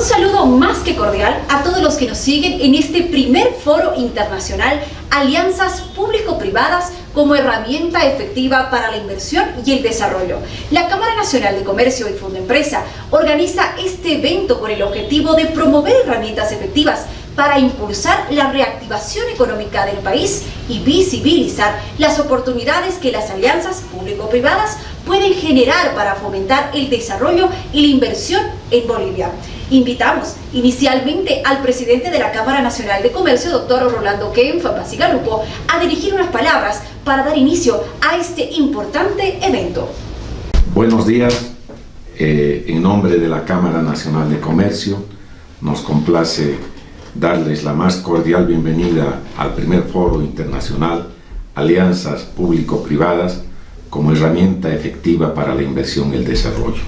saludo más que cordial a todos los que nos siguen en este primer foro internacional Alianzas Público-Privadas como herramienta efectiva para la inversión y el desarrollo. La Cámara Nacional de Comercio y Fundempresa organiza este evento con el objetivo de promover herramientas efectivas para impulsar la reactivación económica del país y visibilizar las oportunidades que las alianzas público-privadas pueden generar para fomentar el desarrollo y la inversión en Bolivia. Invitamos inicialmente al presidente de la Cámara Nacional de Comercio, doctor Rolando Kempf Basigalupo, a dirigir unas palabras para dar inicio a este importante evento. Buenos días. En nombre de la Cámara Nacional de Comercio, nos complace darles la más cordial bienvenida al primer foro internacional Alianzas Público-Privadas como herramienta efectiva para la inversión y el desarrollo.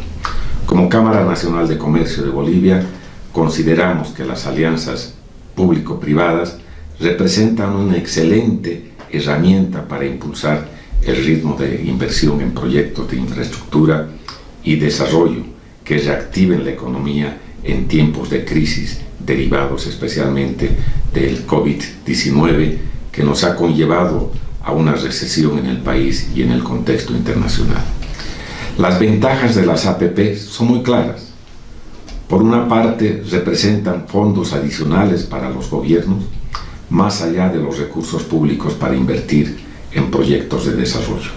Como Cámara Nacional de Comercio de Bolivia, consideramos que las alianzas público-privadas representan una excelente herramienta para impulsar el ritmo de inversión en proyectos de infraestructura y desarrollo que reactiven la economía en tiempos de crisis derivados especialmente del COVID-19, que nos ha conllevado a una recesión en el país y en el contexto internacional. Las ventajas de las APP son muy claras. Por una parte, representan fondos adicionales para los gobiernos, más allá de los recursos públicos para invertir en proyectos de desarrollo.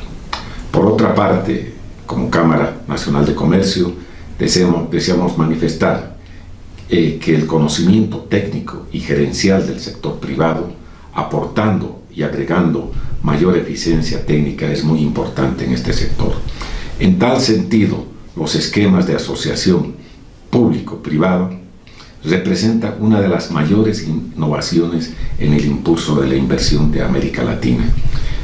Por otra parte, como Cámara Nacional de Comercio, deseamos manifestar que el conocimiento técnico y gerencial del sector privado, aportando y agregando mayor eficiencia técnica, es muy importante en este sector. En tal sentido, los esquemas de asociación público-privada representan una de las mayores innovaciones en el impulso de la inversión de América Latina.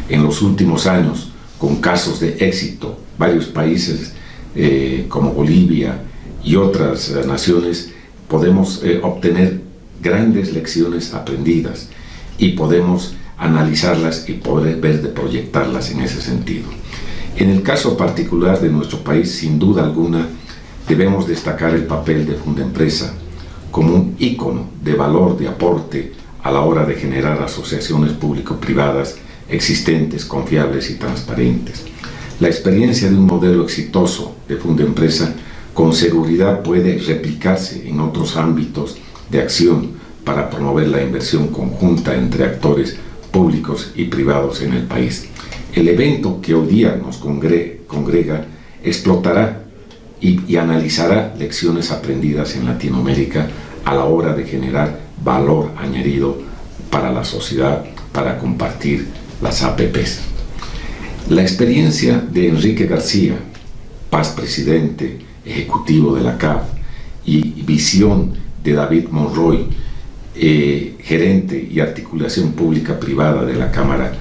En los últimos años, con casos de éxito, varios países como Bolivia y otras naciones, podemos obtener grandes lecciones aprendidas y podemos analizarlas y poder ver de proyectarlas en ese sentido. En el caso particular de nuestro país, sin duda alguna, debemos destacar el papel de Fundempresa como un ícono de valor de aporte a la hora de generar asociaciones público-privadas existentes, confiables y transparentes. La experiencia de un modelo exitoso de Fundempresa con seguridad puede replicarse en otros ámbitos de acción para promover la inversión conjunta entre actores públicos y privados en el país. El evento que hoy día nos congrega explotará y analizará lecciones aprendidas en Latinoamérica a la hora de generar valor añadido para la sociedad, para compartir las APPs. La experiencia de Enrique García, Paz presidente ejecutivo de la CAF, y visión de David Monroy, gerente y articulación pública-privada de la Cámara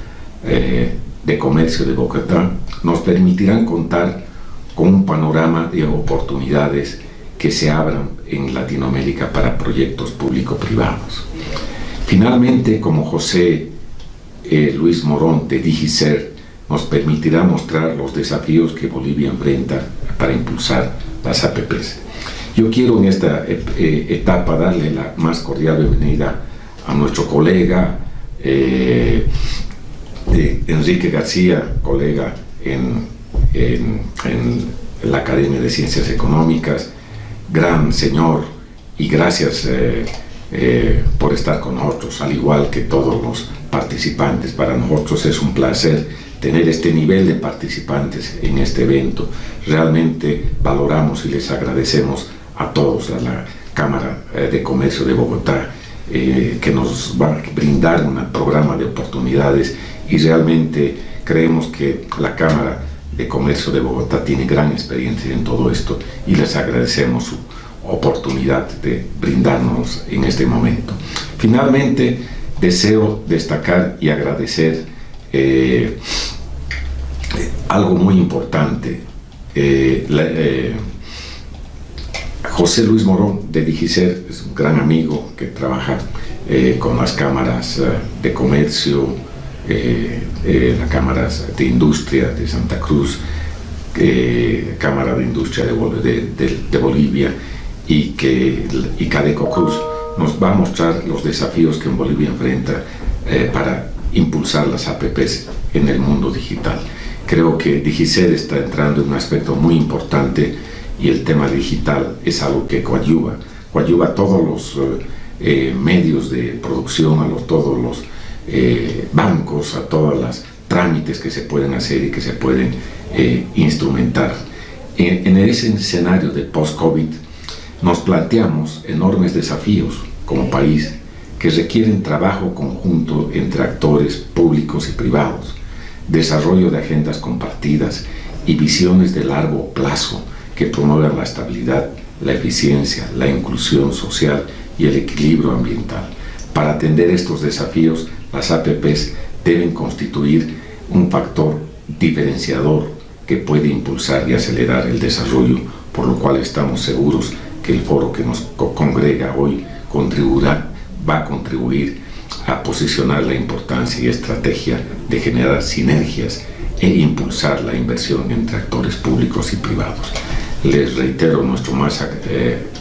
de Comercio de Bogotá, nos permitirán contar con un panorama de oportunidades que se abran en Latinoamérica para proyectos público-privados. Finalmente, como José Luis Morón de DigiCert nos permitirá mostrar los desafíos que Bolivia enfrenta para impulsar las APPs. Yo quiero en esta etapa darle la más cordial bienvenida a nuestro colega Enrique García, colega en la Academia de Ciencias Económicas, gran señor, y gracias por estar con nosotros, al igual que todos los participantes. Para nosotros es un placer tener este nivel de participantes en este evento. Realmente valoramos y les agradecemos a todos, a la Cámara de Comercio de Bogotá, que nos va a brindar un programa de oportunidades, y realmente creemos que la Cámara de Comercio de Bogotá tiene gran experiencia en todo esto y les agradecemos su oportunidad de brindarnos en este momento. Finalmente, deseo destacar y agradecer algo muy importante. José Luis Morón de DigiCert es un gran amigo que trabaja con las cámaras de comercio, las cámaras de industria de Santa Cruz, Cámara de Industria de Bolivia, y Cadeco Cruz nos va a mostrar los desafíos que en Bolivia enfrenta para impulsar las APPs en el mundo digital. Creo que Digicel está entrando en un aspecto muy importante y el tema digital es algo que coadyuva a todos los medios de producción, todos los bancos, a todos los trámites que se pueden hacer y que se pueden instrumentar. En ese escenario de post-COVID nos planteamos enormes desafíos como país que requieren trabajo conjunto entre actores públicos y privados, desarrollo de agendas compartidas y visiones de largo plazo que promuevan la estabilidad, la eficiencia, la inclusión social y el equilibrio ambiental. Para atender estos desafíos, las APPs deben constituir un factor diferenciador que puede impulsar y acelerar el desarrollo, por lo cual estamos seguros que el foro que nos congrega hoy va a contribuir a posicionar la importancia y estrategia de generar sinergias e impulsar la inversión entre actores públicos y privados. Les reitero nuestro más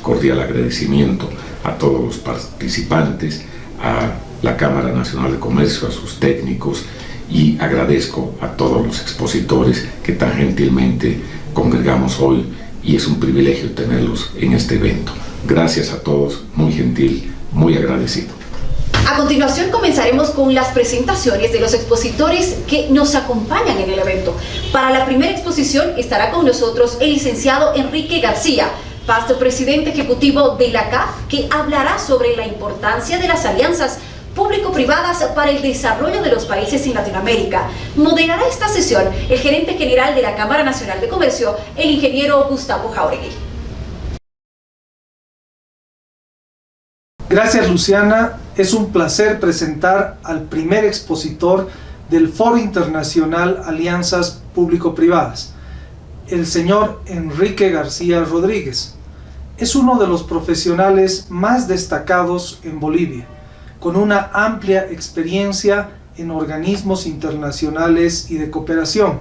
cordial agradecimiento a todos los participantes, a la Cámara Nacional de Comercio, a sus técnicos, y agradezco a todos los expositores que tan gentilmente congregamos hoy, y es un privilegio tenerlos en este evento. Gracias a todos, muy gentil, muy agradecido. A continuación comenzaremos con las presentaciones de los expositores que nos acompañan en el evento. Para la primera exposición estará con nosotros el licenciado Enrique García, vasto presidente ejecutivo de la CAF, que hablará sobre la importancia de las alianzas público-privadas para el desarrollo de los países en Latinoamérica. Moderará esta sesión el gerente general de la Cámara Nacional de Comercio, el ingeniero Gustavo Jáuregui. Gracias, Luciana. Es un placer presentar al primer expositor del Foro Internacional Alianzas Público-Privadas, el señor Enrique García Rodríguez. Es uno de los profesionales más destacados en Bolivia, con una amplia experiencia en organismos internacionales y de cooperación.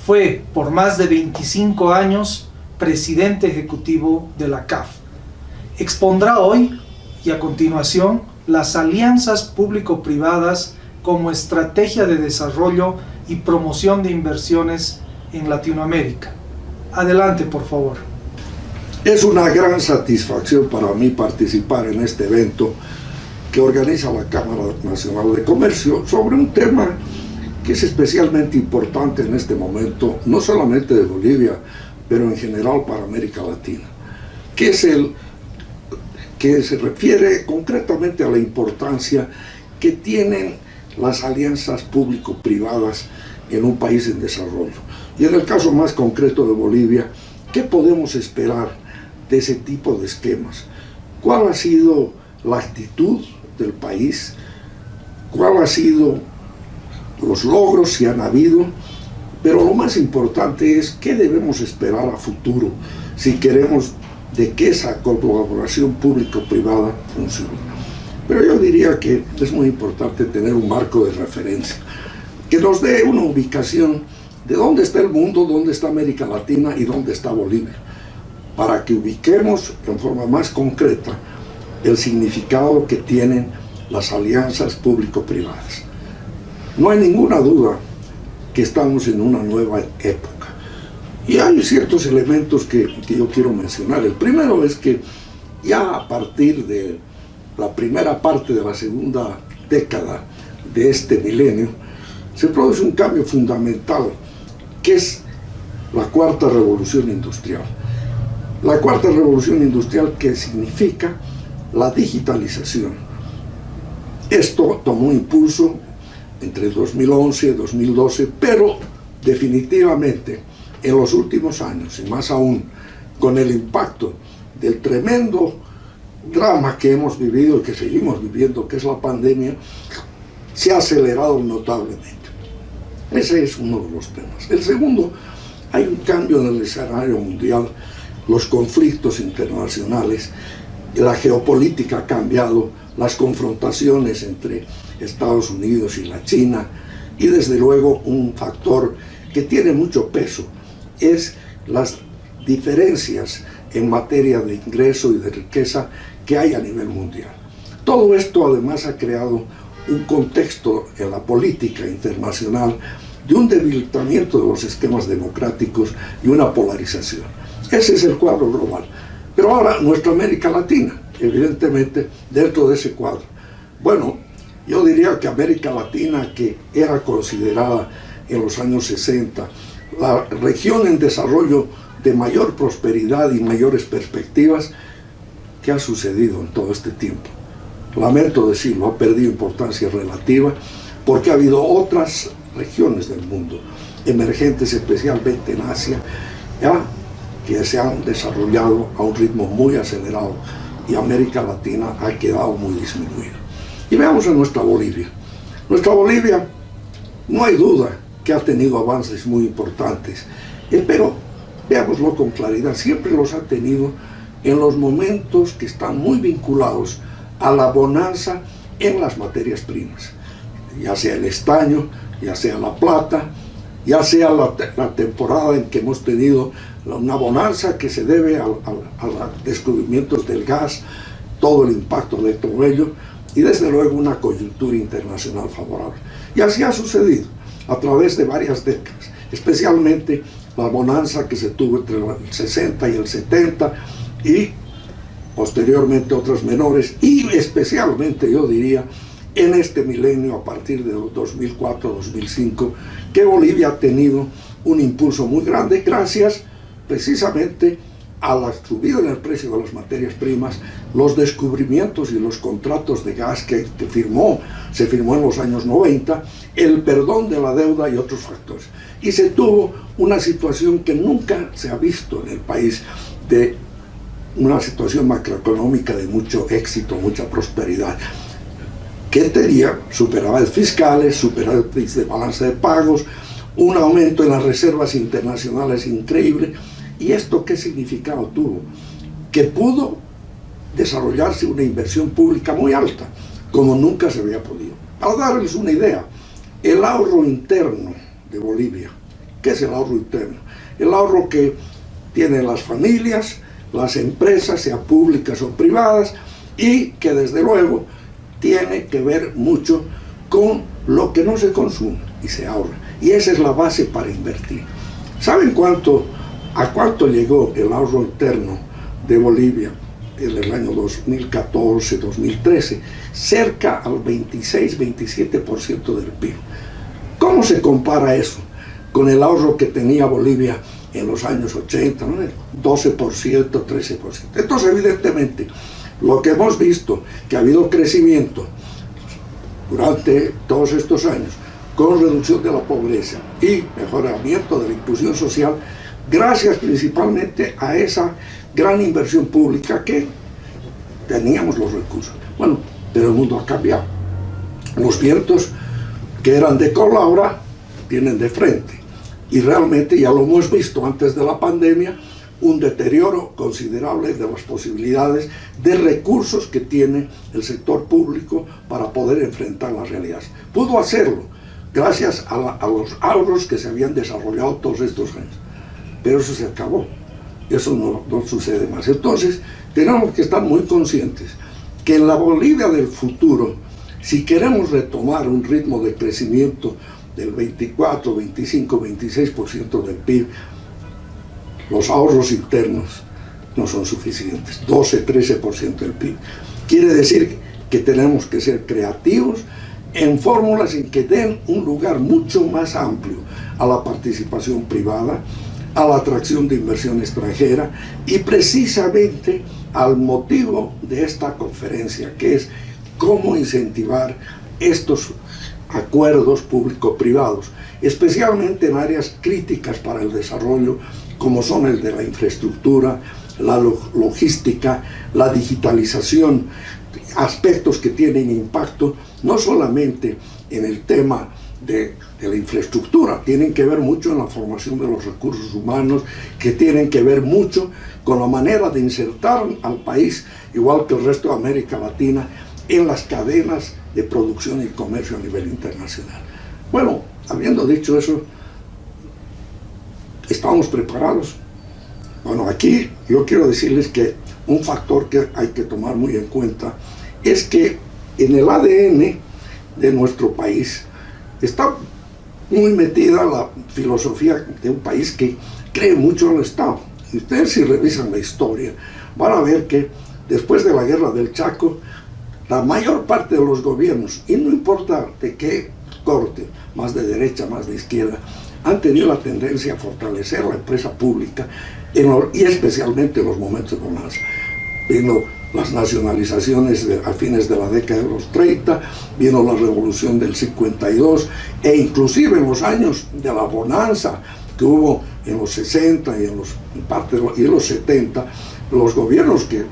Fue por más de 25 años presidente ejecutivo de la CAF. Expondrá hoy y a continuación las alianzas público-privadas como estrategia de desarrollo y promoción de inversiones en Latinoamérica. Adelante, por favor. Es una gran satisfacción para mí participar en este evento que organiza la Cámara Nacional de Comercio sobre un tema que es especialmente importante en este momento, no solamente de Bolivia, pero en general para América Latina, que es que se refiere concretamente a la importancia que tienen las alianzas público-privadas en un país en desarrollo. Y en el caso más concreto de Bolivia, ¿qué podemos esperar de ese tipo de esquemas? ¿Cuál ha sido la actitud del país? ¿Cuál ha sido los logros, si han habido? Pero lo más importante es qué debemos esperar a futuro si queremos de que esa colaboración público-privada funcione. Pero yo diría que es muy importante tener un marco de referencia que nos dé una ubicación de dónde está el mundo, dónde está América Latina y dónde está Bolivia, para que ubiquemos en forma más concreta el significado que tienen las alianzas público-privadas. No hay ninguna duda que estamos en una nueva época. Y hay ciertos elementos que yo quiero mencionar. El primero es que ya a partir de la primera parte de la segunda década de este milenio, se produce un cambio fundamental, que es la cuarta revolución industrial. La cuarta revolución industrial, que significa la digitalización. Esto tomó impulso entre 2011 y 2012, pero definitivamente en los últimos años, y más aún con el impacto del tremendo drama que hemos vivido y que seguimos viviendo, que es la pandemia, se ha acelerado notablemente. Ese es uno de los temas. El segundo, hay un cambio en el escenario mundial, los conflictos internacionales, la geopolítica ha cambiado, las confrontaciones entre Estados Unidos y la China, y desde luego un factor que tiene mucho peso es las diferencias en materia de ingreso y de riqueza que hay a nivel mundial. Todo esto además ha creado un contexto en la política internacional de un debilitamiento de los esquemas democráticos y una polarización. Ese es el cuadro global. Pero ahora nuestra América Latina, evidentemente, dentro de ese cuadro. Bueno, yo diría que América Latina, que era considerada en los años 60 la región en desarrollo de mayor prosperidad y mayores perspectivas, ¿qué ha sucedido en todo este tiempo? Lamento decirlo, ha perdido importancia relativa porque ha habido otras regiones del mundo, emergentes especialmente en Asia, ya, que se han desarrollado a un ritmo muy acelerado y América Latina ha quedado muy disminuida. Y veamos a nuestra Bolivia. Nuestra Bolivia, no hay duda que ha tenido avances muy importantes, pero veámoslo con claridad, siempre los ha tenido en los momentos que están muy vinculados a la bonanza en las materias primas, ya sea el estaño, ya sea la plata, ya sea la temporada en que hemos tenido una bonanza que se debe a los descubrimientos del gas, todo el impacto de todo ello, y desde luego una coyuntura internacional favorable. Y así ha sucedido a través de varias décadas, especialmente la bonanza que se tuvo entre el 60 y el 70 y posteriormente otras menores, y especialmente yo diría en este milenio a partir de 2004-2005, que Bolivia ha tenido un impulso muy grande gracias precisamente a la subida en el precio de las materias primas, los descubrimientos y los contratos de gas que se firmó en los años 90, el perdón de la deuda y otros factores. Y se tuvo una situación que nunca se ha visto en el país, de una situación macroeconómica de mucho éxito, mucha prosperidad, que tenía superávit fiscales, superávit de balanza de pagos, un aumento en las reservas internacionales increíble. ¿Y esto qué significado tuvo? Que pudo desarrollarse una inversión pública muy alta, como nunca se había podido. Para darles una idea, el ahorro interno de Bolivia, ¿qué es el ahorro interno? El ahorro que tienen las familias, las empresas, sean públicas o privadas, y que desde luego tiene que ver mucho con lo que no se consume y se ahorra. Y esa es la base para invertir. ¿Saben a cuánto llegó el ahorro interno de Bolivia en el año 2014-2013? Cerca al 26-27% del PIB. ¿Cómo se compara eso con el ahorro que tenía Bolivia en los años 80, ¿no? 12%, 13%. Entonces, evidentemente, lo que hemos visto, que ha habido crecimiento durante todos estos años, con reducción de la pobreza y mejoramiento de la inclusión social, gracias principalmente a esa gran inversión pública que teníamos los recursos. Bueno, pero el mundo ha cambiado. Los vientos que eran de cola ahora vienen de frente. Y realmente ya lo hemos visto antes de la pandemia, un deterioro considerable de las posibilidades de recursos que tiene el sector público para poder enfrentar las realidades. Pudo hacerlo gracias a los ahorros que se habían desarrollado todos estos años. Pero eso se acabó. Eso no sucede más. Entonces, tenemos que estar muy conscientes que en la Bolivia del futuro, si queremos retomar un ritmo de crecimiento del 24, 25, 26% del PIB, los ahorros internos no son suficientes, 12, 13% del PIB. Quiere decir que tenemos que ser creativos en fórmulas en que den un lugar mucho más amplio a la participación privada, a la atracción de inversión extranjera y precisamente al motivo de esta conferencia, que es cómo incentivar estos acuerdos público-privados, especialmente en áreas críticas para el desarrollo, como son el de la infraestructura, la logística, la digitalización, aspectos que tienen impacto no solamente en el tema de la infraestructura, tienen que ver mucho en la formación de los recursos humanos, que tienen que ver mucho con la manera de insertar al país, igual que el resto de América Latina, en las cadenas de producción y comercio a nivel internacional. Bueno, habiendo dicho eso, ¿estamos preparados? Bueno, aquí yo quiero decirles que un factor que hay que tomar muy en cuenta es que en el ADN de nuestro país está muy metida la filosofía de un país que cree mucho en el Estado. Y ustedes, si revisan la historia, van a ver que después de la guerra del Chaco, la mayor parte de los gobiernos, y no importa de qué corte, más de derecha, más de izquierda, han tenido la tendencia a fortalecer la empresa pública y especialmente en los momentos de bonanza. Vino las nacionalizaciones a fines de la década de los 30, vino la revolución del 52 e inclusive en los años de la bonanza que hubo en los 60 y en los 70, los gobiernos que,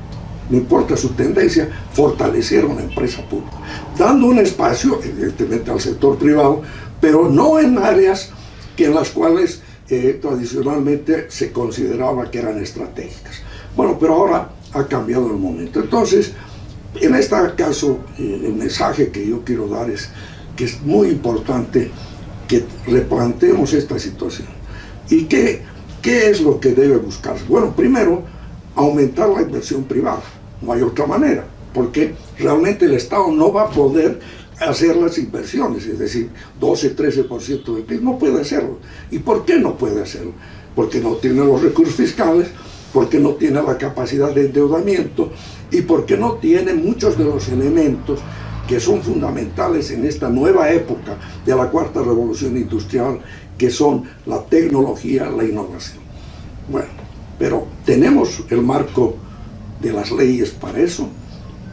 no importa su tendencia, fortalecieron la empresa pública, dando un espacio evidentemente al sector privado, pero no en áreas en las cuales tradicionalmente se consideraba que eran estratégicas. Bueno, pero ahora ha cambiado el momento. Entonces, en este caso, el mensaje que yo quiero dar es que es muy importante que replanteemos esta situación. ¿Y qué es lo que debe buscarse? Bueno, primero, aumentar la inversión privada. No hay otra manera, porque realmente el Estado no va a poder hacer las inversiones, es decir, 12-13% del PIB, no puede hacerlo. ¿Y por qué no puede hacerlo? Porque no tiene los recursos fiscales, porque no tiene la capacidad de endeudamiento y porque no tiene muchos de los elementos que son fundamentales en esta nueva época de la cuarta revolución industrial, que son la tecnología, la innovación. Bueno, pero ¿tenemos el marco de las leyes para eso?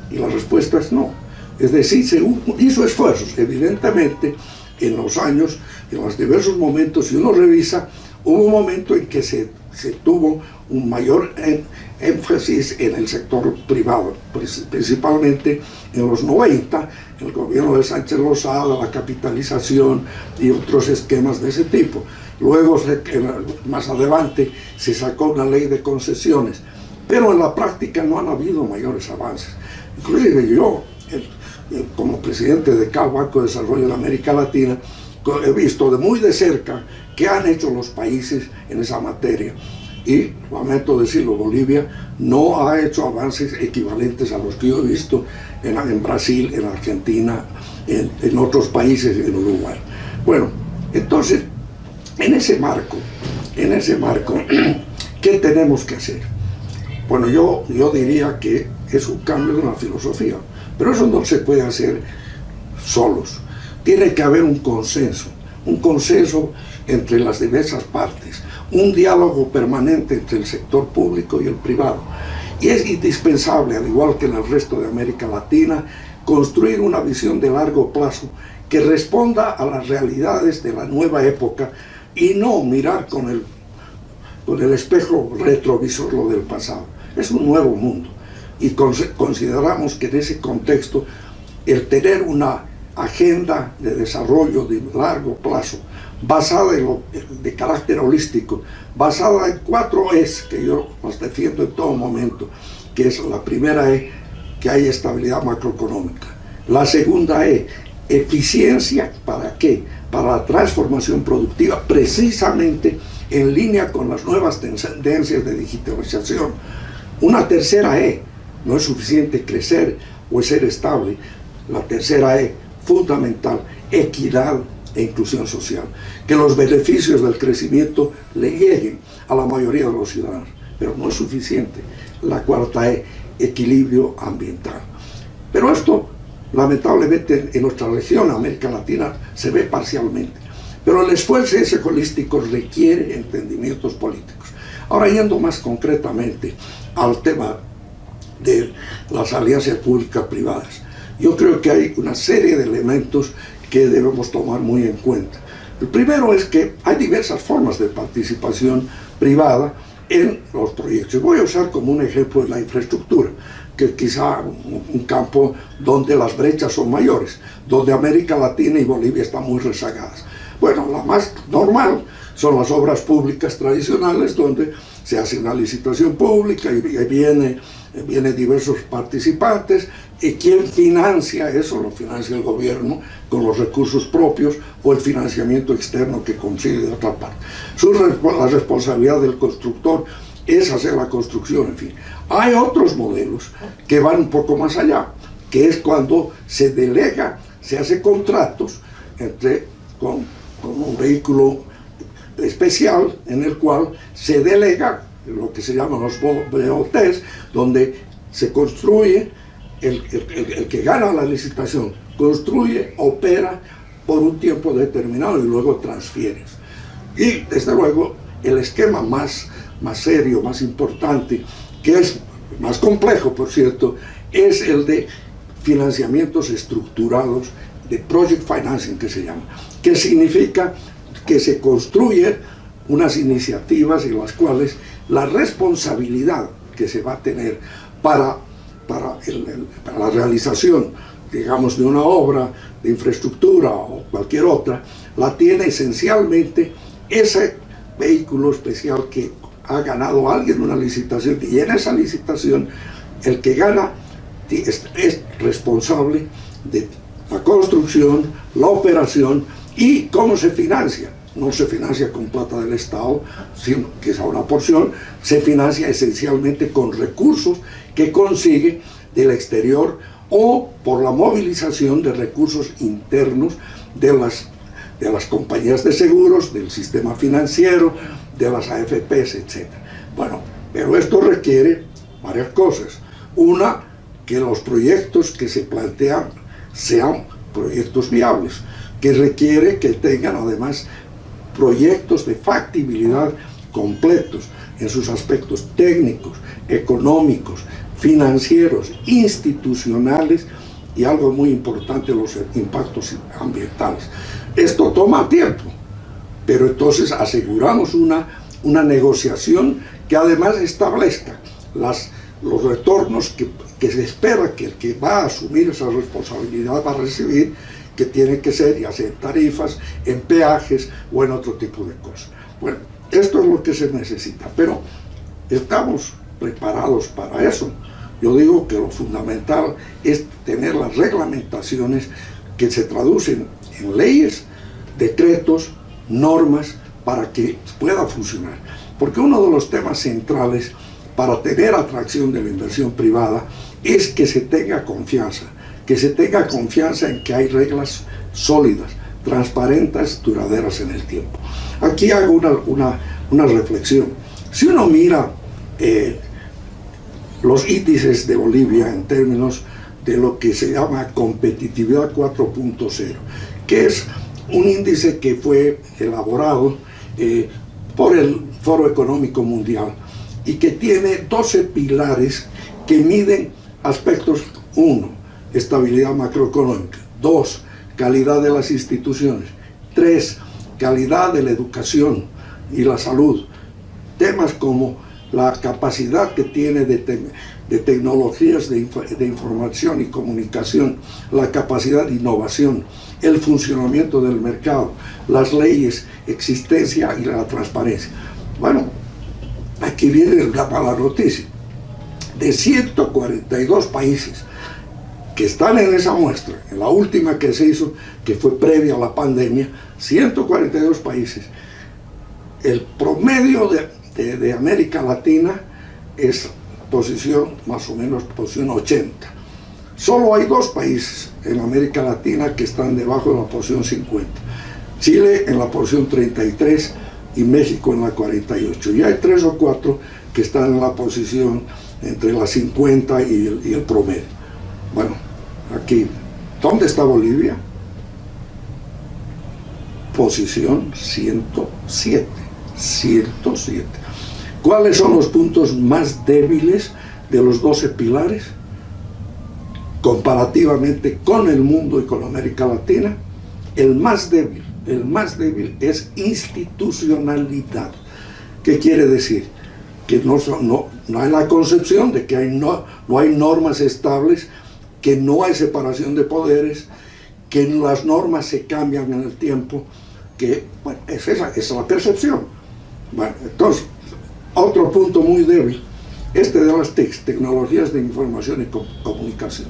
Y la respuesta es no. Es decir, se hizo esfuerzos, evidentemente, en los años, en los diversos momentos, si uno revisa, hubo un momento en que se tuvo un mayor énfasis en el sector privado, principalmente en los 90, el gobierno de Sánchez Lozada, la capitalización y otros esquemas de ese tipo. Luego, más adelante, se sacó una ley de concesiones, pero en la práctica no han habido mayores avances. Inclusive yo, como presidente de CAO, Banco de Desarrollo de América Latina, he visto de muy de cerca qué han hecho los países en esa materia. Y, lamento decirlo, Bolivia no ha hecho avances equivalentes a los que yo he visto en Brasil, en Argentina, en otros países, en Uruguay. Bueno, entonces, en ese marco, ¿qué tenemos que hacer? Bueno, yo diría que es un cambio de la filosofía, pero eso no se puede hacer solos. Tiene que haber un consenso entre las diversas partes, un diálogo permanente entre el sector público y el privado. Y es indispensable, al igual que en el resto de América Latina, construir una visión de largo plazo que responda a las realidades de la nueva época y no mirar con el espejo retrovisor lo del pasado. Es un nuevo mundo y consideramos que en ese contexto el tener una agenda de desarrollo de largo plazo basada de carácter holístico, basada en 4 E's que yo las defiendo en todo momento, que es la primera E, que hay estabilidad macroeconómica. La segunda E, eficiencia, ¿para qué? Para la transformación productiva, precisamente en línea con las nuevas tendencias de digitalización. Una tercera E, no es suficiente crecer o ser estable. La tercera E, fundamental, equidad e inclusión social, que los beneficios del crecimiento le lleguen a la mayoría de los ciudadanos, pero no es suficiente. La cuarta E, equilibrio ambiental. Pero esto, lamentablemente, en nuestra región, América Latina, se ve parcialmente. Pero el esfuerzo ese holístico requiere entendimientos políticos. Ahora, yendo más concretamente al tema de las alianzas públicas-privadas, yo creo que hay una serie de elementos que debemos tomar muy en cuenta. El primero es que hay diversas formas de participación privada en los proyectos. Voy a usar como un ejemplo la infraestructura, que quizá un campo donde las brechas son mayores, donde América Latina y Bolivia están muy rezagadas. Bueno, la más normal son las obras públicas tradicionales, donde se hace una licitación pública y vienen diversos participantes. ¿Y quién financia eso? Lo financia el gobierno con los recursos propios o el financiamiento externo que consigue de otra parte. La responsabilidad del constructor es hacer la construcción, en fin. Hay otros modelos que van un poco más allá, que es cuando se delega, se hace contratos con un vehículo especial en el cual se delega lo que se llaman los BOTs, donde se construye, el que gana la licitación, construye, opera por un tiempo determinado y luego transfieres. Y desde luego el esquema más serio, más importante, que es más complejo, por cierto, es el de financiamientos estructurados, de project financing, que se llama, que significa que se construyen unas iniciativas en las cuales la responsabilidad que se va a tener para la realización, digamos, de una obra de infraestructura o cualquier otra, la tiene esencialmente ese vehículo especial que ha ganado alguien una licitación, y en esa licitación el que gana es responsable de la construcción, la operación y cómo se financia. No se financia con plata del Estado, sino que es una porción, se financia esencialmente con recursos que consigue del exterior o por la movilización de recursos internos de las compañías de seguros, del sistema financiero, de las AFPs, etc. Bueno, pero esto requiere varias cosas. Una, que los proyectos que se plantean sean proyectos viables, que requiere que tengan además proyectos de factibilidad completos en sus aspectos técnicos, económicos, financieros, institucionales y algo muy importante, los impactos ambientales. Esto toma tiempo, pero entonces aseguramos una negociación que además establezca los retornos que se espera que el que va a asumir esa responsabilidad va a recibir, que tiene que ser ya sea en tarifas, en peajes o en otro tipo de cosas. Bueno, esto es lo que se necesita, pero estamos preparados para eso. Yo digo que lo fundamental es tener las reglamentaciones que se traducen en leyes, decretos, normas, para que pueda funcionar. Porque uno de los temas centrales para tener atracción de la inversión privada es que se tenga confianza en que hay reglas sólidas, transparentes, duraderas en el tiempo. Aquí hago una reflexión. Si uno mira los índices de Bolivia en términos de lo que se llama competitividad 4.0, que es un índice que fue elaborado por el Foro Económico Mundial y que tiene 12 pilares que miden aspectos: 1, estabilidad macroeconómica; 2, calidad de las instituciones; 3, calidad de la educación y la salud; temas como la capacidad que tiene de tecnologías de información y comunicación, la capacidad de innovación, el funcionamiento del mercado, las leyes, existencia y la transparencia. Bueno, aquí viene la mala noticia. De 142 países que están en esa muestra, en la última que se hizo, que fue previa a la pandemia, 142 países, el promedio de América Latina es posición, más o menos, posición 80. Solo hay 2 países en América Latina que están debajo de la posición 50. Chile en la posición 33 y México en la 48. Y hay 3 o 4 que están en la posición entre la 50 y el promedio. Bueno, aquí, ¿dónde está Bolivia? Posición 107. 107. ¿Cuáles son los puntos más débiles de los 12 pilares comparativamente con el mundo y con América Latina? El más débil es institucionalidad. ¿Qué quiere decir? Que no hay la concepción de que no hay normas estables, que no hay separación de poderes, que las normas se cambian en el tiempo, que, bueno, esa es la percepción. Bueno, entonces, otro punto muy débil, de las TICs, tecnologías de información y comunicación,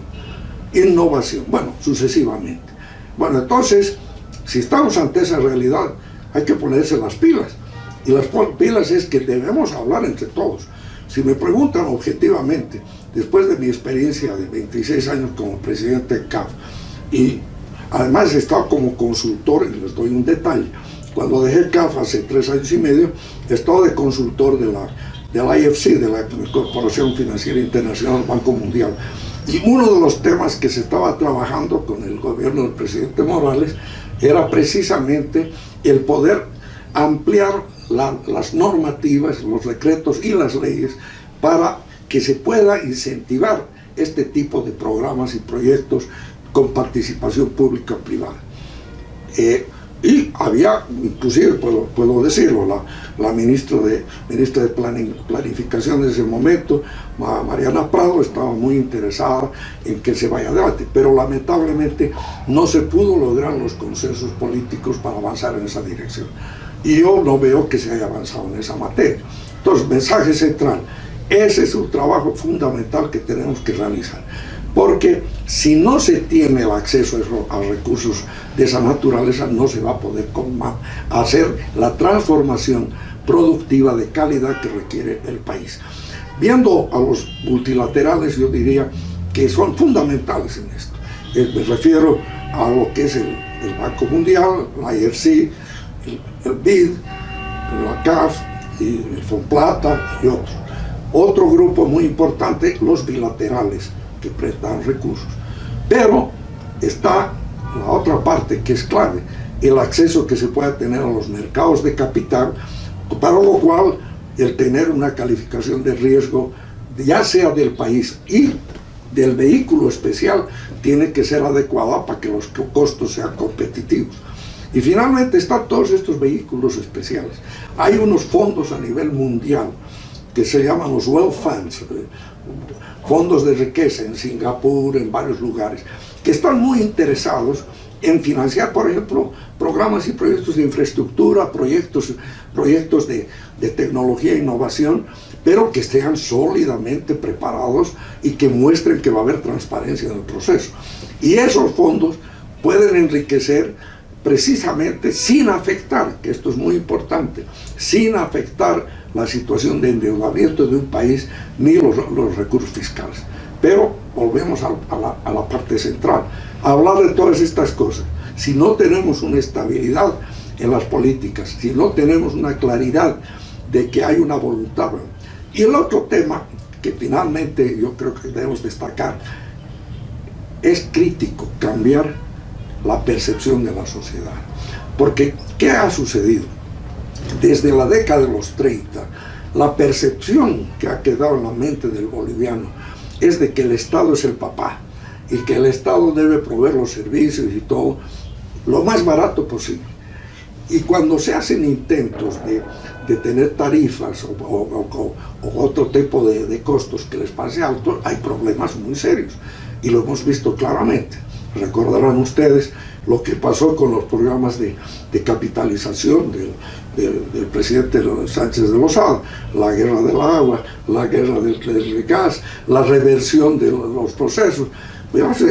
innovación, bueno, sucesivamente. Bueno, entonces, si estamos ante esa realidad, hay que ponerse las pilas Y las pilas es que debemos hablar entre todos. Si me preguntan objetivamente, después de mi experiencia de 26 años como presidente de CAF, y además he estado como consultor, y les doy un detalle, cuando dejé CAF hace 3 años y medio, he estado de consultor del IFC, de la Corporación Financiera Internacional, Banco Mundial. Y uno de los temas que se estaba trabajando con el gobierno del presidente Morales era precisamente el poder ampliar las normativas, los decretos y las leyes para que se pueda incentivar este tipo de programas y proyectos con participación pública-privada. Y había, inclusive puedo decirlo, la ministra de Planificación de ese momento, Mariana Prado, estaba muy interesada en que se vaya adelante, pero lamentablemente no se pudo lograr los consensos políticos para avanzar en esa dirección. Y yo no veo que se haya avanzado en esa materia. Entonces, mensaje central, ese es un trabajo fundamental que tenemos que realizar. Porque si no se tiene el acceso a recursos de esa naturaleza, no se va a poder hacer la transformación productiva de calidad que requiere el país. Viendo a los multilaterales, yo diría que son fundamentales en esto. Me refiero a lo que es el Banco Mundial, la IFC, el BID, la CAF, y el Fonplata y otros. Otro grupo muy importante, los bilaterales, que prestan recursos. Pero está la otra parte que es clave, el acceso que se pueda tener a los mercados de capital, para lo cual el tener una calificación de riesgo, ya sea del país y del vehículo especial, tiene que ser adecuada para que los costos sean competitivos. Y finalmente están todos estos vehículos especiales. Hay unos fondos a nivel mundial que se llaman los Wealth Funds, fondos de riqueza en Singapur, en varios lugares, que están muy interesados en financiar, por ejemplo, programas y proyectos de infraestructura, proyectos de tecnología e innovación, pero que estén sólidamente preparados y que muestren que va a haber transparencia en el proceso. Y esos fondos pueden enriquecer precisamente sin afectar, que esto es muy importante, sin afectar la situación de endeudamiento de un país ni los recursos fiscales. Pero volvemos a la parte central, hablar de todas estas cosas. Si no tenemos una estabilidad en las políticas, si no tenemos una claridad de que hay una voluntad. Y el otro tema que finalmente yo creo que debemos destacar, es crítico cambiar la percepción de la sociedad. Porque, ¿qué ha sucedido? Desde la década de los 30, la percepción que ha quedado en la mente del boliviano es de que el Estado es el papá y que el Estado debe proveer los servicios y todo lo más barato posible. Y cuando se hacen intentos de tener tarifas o otro tipo de costos que les pase alto, hay problemas muy serios y lo hemos visto claramente. Recordarán ustedes lo que pasó con los programas de capitalización del presidente Sánchez de Lozada, la guerra del agua, la guerra del gas, la reversión de los procesos.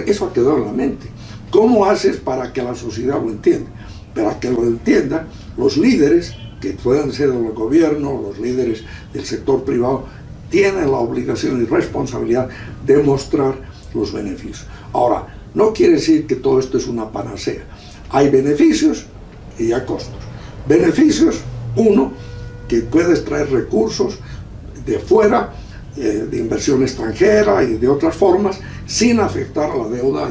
Eso ha quedado en la mente. ¿Cómo haces para que la sociedad lo entienda? Para que lo entiendan los líderes, que puedan ser del gobierno, los líderes del sector privado, tienen la obligación y responsabilidad de mostrar los beneficios. Ahora, no quiere decir que todo esto es una panacea. Hay beneficios y hay costos. Beneficios, uno, que puedes traer recursos de fuera, de inversión extranjera y de otras formas, sin afectar a la deuda.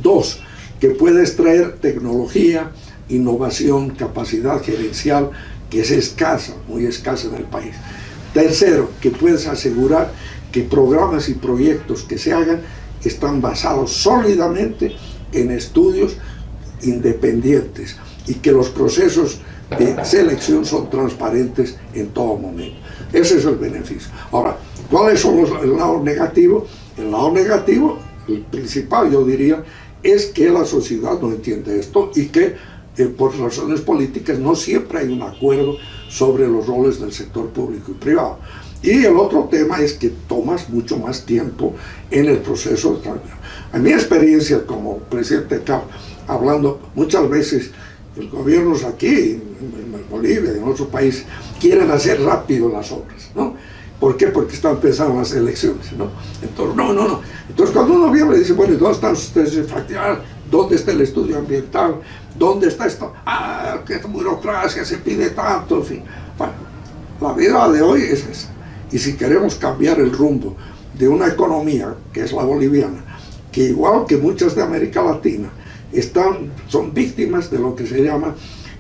Dos, que puedes traer tecnología, innovación, capacidad gerencial, que es escasa, muy escasa en el país. Tercero, que puedes asegurar que programas y proyectos que se hagan están basados sólidamente en estudios independientes y que los procesos de selección son transparentes en todo momento. Ese es el beneficio. Ahora, ¿cuáles son el lado negativo? El lado negativo, el principal yo diría, es que la sociedad no entiende esto y que por razones políticas no siempre hay un acuerdo sobre los roles del sector público y privado. Y el otro tema es que tomas mucho más tiempo en el proceso de transformación. En mi experiencia como presidente de CAF, hablando muchas veces Los gobiernos aquí, en Bolivia, en otros países, quieren hacer rápido las obras, ¿no? ¿Por qué? Porque están pensando en las elecciones, ¿no? Entonces, no. Entonces, cuando uno viene y dice, bueno, ¿dónde están ustedes? ¿Dónde está el estudio ambiental? ¿Dónde está esto? Que burocracia, se pide tanto, en fin. Bueno, la vida de hoy es esa. Y si queremos cambiar el rumbo de una economía, que es la boliviana, que igual que muchas de América Latina, son víctimas de lo que se llama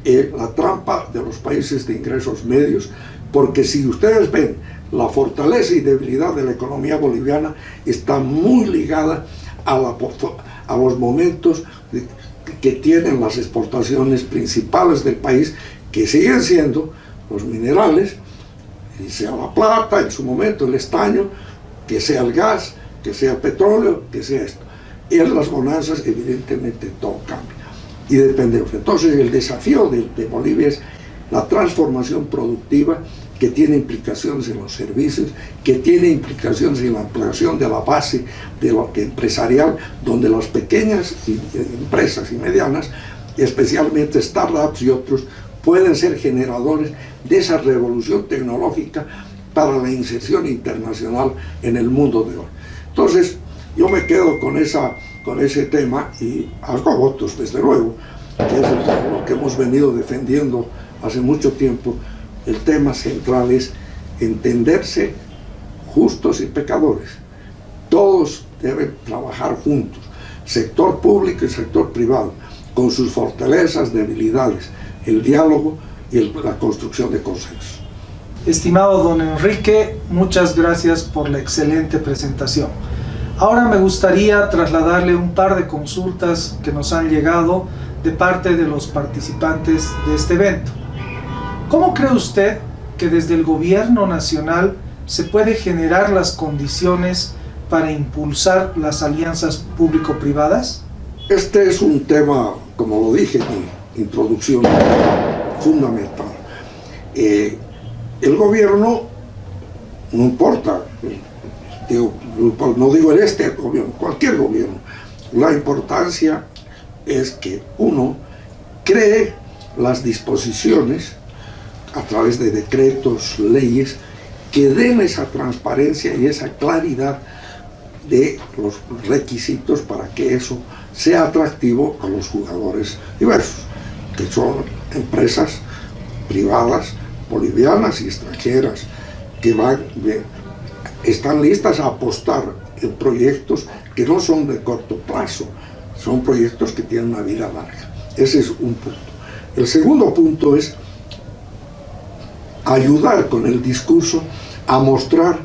la trampa de los países de ingresos medios, porque si ustedes ven, la fortaleza y debilidad de la economía boliviana está muy ligada a los momentos que tienen las exportaciones principales del país, que siguen siendo los minerales, y sea la plata, en su momento el estaño, que sea el gas, que sea el petróleo, que sea esto. Y en las bonanzas, evidentemente, todo cambia. Y dependemos. Entonces, el desafío de Bolivia es la transformación productiva, que tiene implicaciones en los servicios, que tiene implicaciones en la ampliación de la base de lo empresarial, donde las pequeñas empresas y medianas, especialmente startups y otros, pueden ser generadores de esa revolución tecnológica para la inserción internacional en el mundo de hoy. Entonces, yo me quedo con ese tema y hago votos, desde luego, que es lo que hemos venido defendiendo hace mucho tiempo. El tema central es entenderse justos y pecadores. Todos deben trabajar juntos, sector público y sector privado, con sus fortalezas, debilidades, el diálogo y la construcción de consensos. Estimado don Enrique, muchas gracias por la excelente presentación. Ahora me gustaría trasladarle un par de consultas que nos han llegado de parte de los participantes de este evento. ¿Cómo cree usted que desde el gobierno nacional se puede generar las condiciones para impulsar las alianzas público-privadas? Este es un tema, como lo dije en mi introducción, fundamental. El gobierno, no importa, no digo este gobierno, cualquier gobierno, la importancia es que uno cree las disposiciones a través de decretos, leyes, que den esa transparencia y esa claridad de los requisitos para que eso sea atractivo a los jugadores diversos, que son empresas privadas, bolivianas y extranjeras, que están listas a apostar en proyectos que no son de corto plazo, son proyectos que tienen una vida larga. Ese es un punto. El segundo punto es ayudar con el discurso a mostrar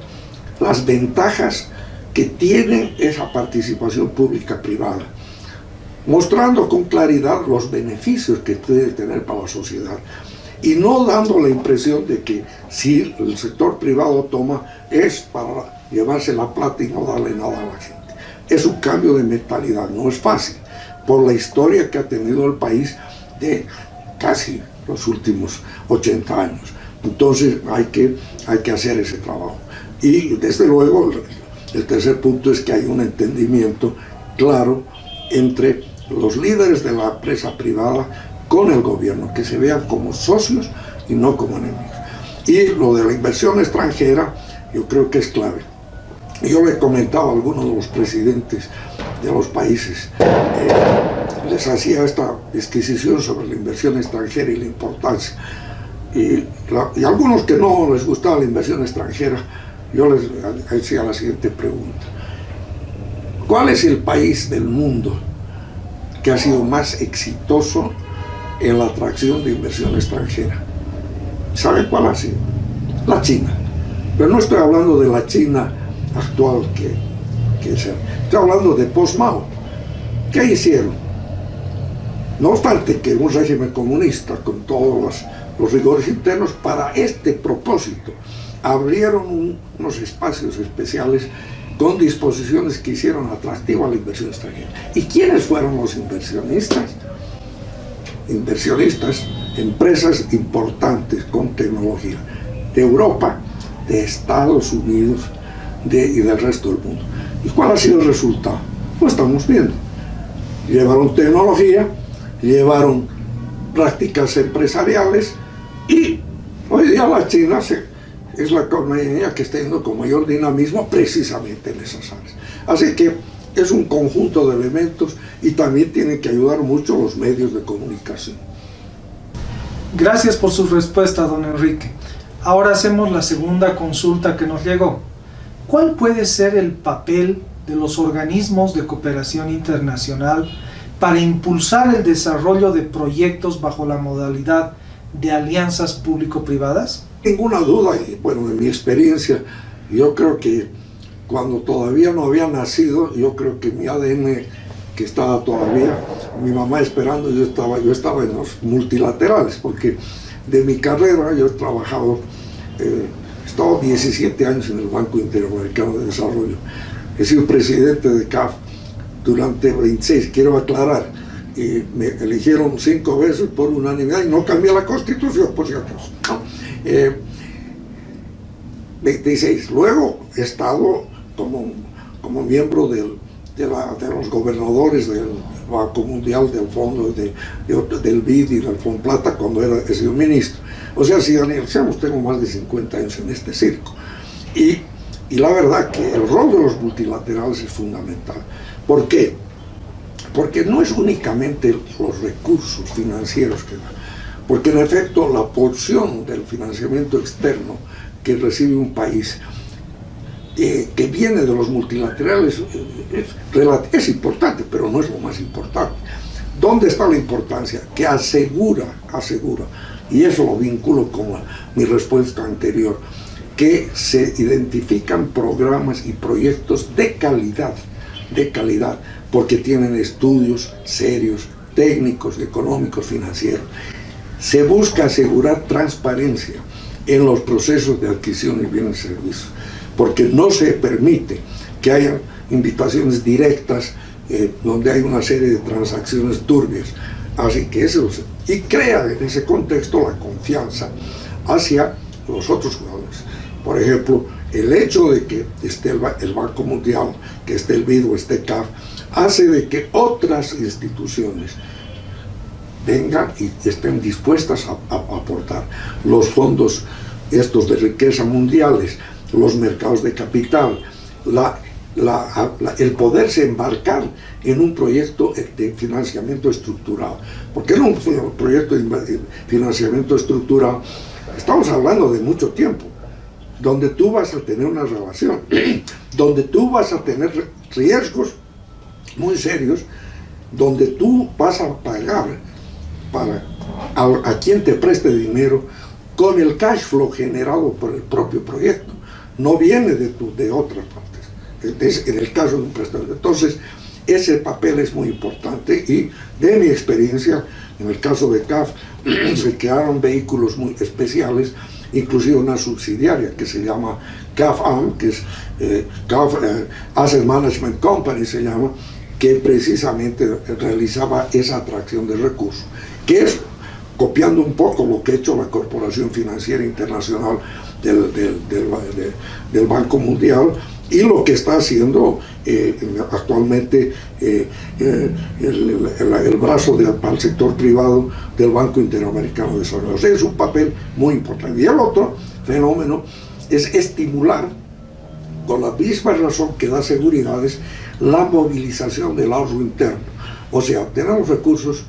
las ventajas que tiene esa participación pública-privada, mostrando con claridad los beneficios que puede tener para la sociedad y no dando la impresión de que si el sector privado toma es para llevarse la plata y no darle nada a la gente. Es un cambio de mentalidad, no es fácil, por la historia que ha tenido el país de casi los últimos 80 años. Entonces hay que hacer ese trabajo. Y desde luego el tercer punto es que hay un entendimiento claro entre los líderes de la empresa privada con el gobierno, que se vean como socios y no como enemigos. Y lo de la inversión extranjera yo creo que es clave. Yo le comentaba a algunos de los presidentes de los países, les hacía esta disquisición sobre la inversión extranjera y la importancia. Y algunos que no les gustaba la inversión extranjera, yo les hacía la siguiente pregunta: ¿cuál es el país del mundo que ha sido más exitoso en la atracción de inversión extranjera? ¿Saben cuál ha sido? La China. Pero no estoy hablando de la China actual estoy hablando de post-Mao. ¿Qué hicieron? No obstante que un régimen comunista con todos los rigores internos, para este propósito abrieron unos espacios especiales con disposiciones que hicieron atractiva la inversión extranjera. ¿Y quiénes fueron los inversionistas? Inversionistas, empresas importantes con tecnología de Europa, de Estados Unidos y del resto del mundo. ¿Y cuál ha sido el resultado? Lo estamos viendo. Llevaron tecnología, llevaron prácticas empresariales, y hoy día la China es la economía que está yendo con mayor dinamismo precisamente en esas áreas. Así que es un conjunto de elementos y también tienen que ayudar mucho los medios de comunicación. Gracias por su respuesta, don Enrique. Ahora hacemos la segunda consulta que nos llegó. ¿Cuál puede ser el papel de los organismos de cooperación internacional para impulsar el desarrollo de proyectos bajo la modalidad de alianzas público-privadas? Ninguna duda, y bueno, de mi experiencia, yo creo que cuando todavía no había nacido, yo creo que mi ADN, que estaba todavía, mi mamá esperando, yo estaba en los multilaterales, porque de mi carrera yo he trabajado, he estado 17 años en el Banco Interamericano de Desarrollo, he sido presidente de CAF durante 26, quiero aclarar, y me eligieron 5 veces por unanimidad y no cambié la Constitución, por si acaso, ¿no? 26. Luego he estado como miembro de los gobernadores del Banco Mundial, del Fondo del BID y del Fondo Plata cuando he sido ministro. O sea, si analizamos, tengo más de 50 años en este circo. Y la verdad que el rol de los multilaterales es fundamental. ¿Por qué? Porque no es únicamente los recursos financieros que dan, porque en efecto la porción del financiamiento externo que recibe un país que viene de los multilaterales es importante, pero no es lo más importante. ¿Dónde está la importancia? Que asegura, y eso lo vinculo con mi respuesta anterior, que se identifican programas y proyectos de calidad, porque tienen estudios serios, técnicos, económicos, financieros. Se busca asegurar transparencia en los procesos de adquisición de bienes y servicios, porque no se permite que haya invitaciones directas donde hay una serie de transacciones turbias. Así que y crea en ese contexto la confianza hacia los otros jugadores. Por ejemplo, el hecho de que esté el Banco Mundial, que esté el BID o esté CAF, hace de que otras instituciones vengan y estén dispuestas a aportar los fondos estos de riqueza mundiales, los mercados de capital, el poderse embarcar en un proyecto de financiamiento estructurado. Porque en un proyecto de financiamiento estructurado estamos hablando de mucho tiempo, donde tú vas a tener una relación, donde tú vas a tener riesgos muy serios, donde tú vas a pagar a quien te preste dinero con el cash flow generado por el propio proyecto, no viene de otras partes, en el caso de un prestador. Entonces, ese papel es muy importante y de mi experiencia, en el caso de CAF, se crearon vehículos muy especiales, inclusive una subsidiaria que se llama CAF-AM, que es CAF Asset Management Company se llama, que precisamente realizaba esa atracción de recursos, que es copiando un poco lo que ha hecho la Corporación Financiera Internacional del Banco Mundial y lo que está haciendo actualmente el brazo para el sector privado del Banco Interamericano de Desarrollo. O sea, es un papel muy importante. Y el otro fenómeno es estimular, con la misma razón que da seguridades, la movilización del ahorro interno. O sea, tenemos recursos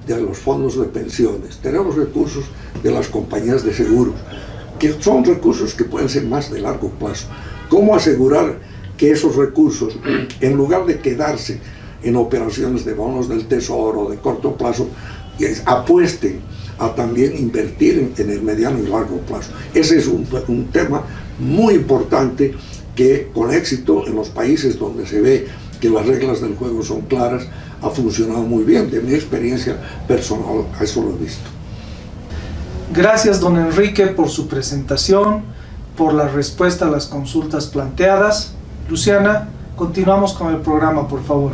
de los fondos de pensiones, tenemos recursos de las compañías de seguros, que son recursos que pueden ser más de largo plazo. ¿Cómo asegurar que esos recursos, en lugar de quedarse en operaciones de bonos del tesoro de corto plazo, apuesten a también invertir en el mediano y largo plazo? Ese es un tema muy importante que con éxito en los países donde se ve que las reglas del juego son claras, ha funcionado muy bien. De mi experiencia personal, a eso lo he visto. Gracias, don Enrique, por su presentación, por la respuesta a las consultas planteadas. Luciana, continuamos con el programa, por favor.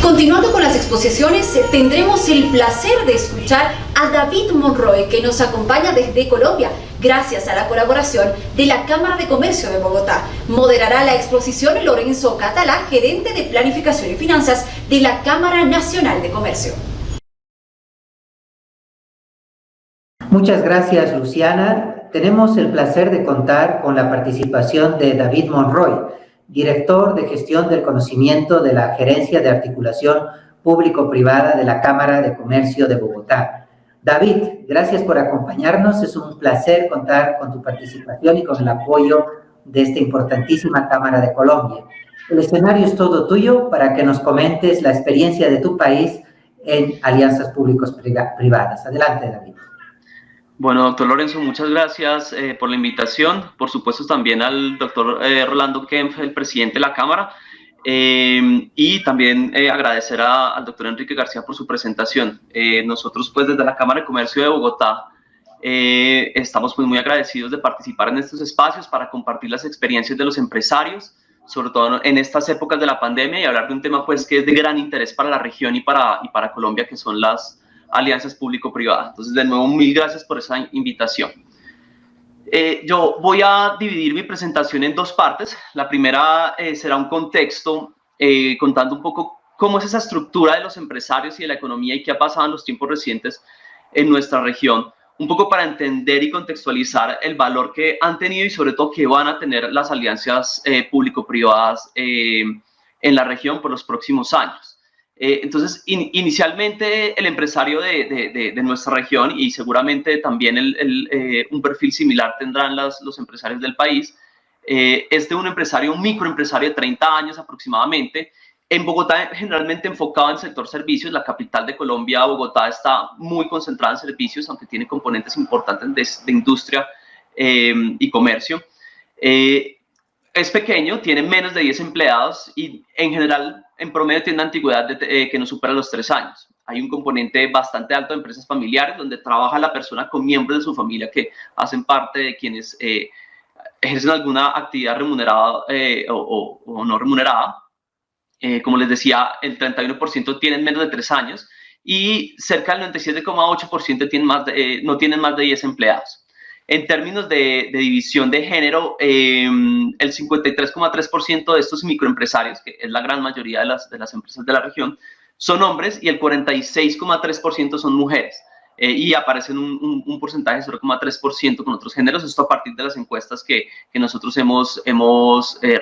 Continuando con las exposiciones, tendremos el placer de escuchar a David Monroy, que nos acompaña desde Colombia, gracias a la colaboración de la Cámara de Comercio de Bogotá. Moderará la exposición Lorenzo Catalá, gerente de Planificación y Finanzas de la Cámara Nacional de Comercio. Muchas gracias, Luciana. Tenemos el placer de contar con la participación de David Monroy, director de Gestión del Conocimiento de la Gerencia de Articulación Público-Privada de la Cámara de Comercio de Bogotá. David, gracias por acompañarnos. Es un placer contar con tu participación y con el apoyo de esta importantísima Cámara de Colombia. El escenario es todo tuyo para que nos comentes la experiencia de tu país en alianzas públicos-privadas. Adelante, David. Bueno, doctor Lorenzo, muchas gracias por la invitación. Por supuesto, también al doctor Rolando Kempf, el presidente de la Cámara, y también agradecer al doctor Enrique García por su presentación. Nosotros, pues, desde la Cámara de Comercio de Bogotá, estamos pues, muy agradecidos de participar en estos espacios para compartir las experiencias de los empresarios, sobre todo en estas épocas de la pandemia, y hablar de un tema pues, que es de gran interés para la región y para Colombia, que son las alianzas público-privadas. Entonces, de nuevo, mil gracias por esa invitación. Yo voy a dividir mi presentación en dos partes. La primera será un contexto contando un poco cómo es esa estructura de los empresarios y de la economía y qué ha pasado en los tiempos recientes en nuestra región, un poco para entender y contextualizar el valor que han tenido y sobre todo que van a tener las alianzas público-privadas en la región por los próximos años. Entonces, inicialmente el empresario de nuestra región y seguramente también un perfil similar tendrán los empresarios del país, es de un empresario, un microempresario de 30 años aproximadamente. En Bogotá, generalmente enfocado en el sector servicios. La capital de Colombia, Bogotá, está muy concentrada en servicios, aunque tiene componentes importantes de industria y comercio. Es pequeño, tiene menos de 10 empleados y en general, en promedio, tiene una antigüedad que no supera los 3 años. Hay un componente bastante alto de empresas familiares donde trabaja la persona con miembros de su familia que hacen parte de quienes ejercen alguna actividad remunerada o no remunerada. Como les decía, el 31% tienen menos de 3 años y cerca del 97,8% no tienen más de 10 empleados. En términos de división de género, el 53,3% de estos microempresarios, que es la gran mayoría de las empresas de la región, son hombres y el 46,3% son mujeres. Y aparecen un porcentaje de 0,3% con otros géneros, esto a partir de las encuestas que nosotros hemos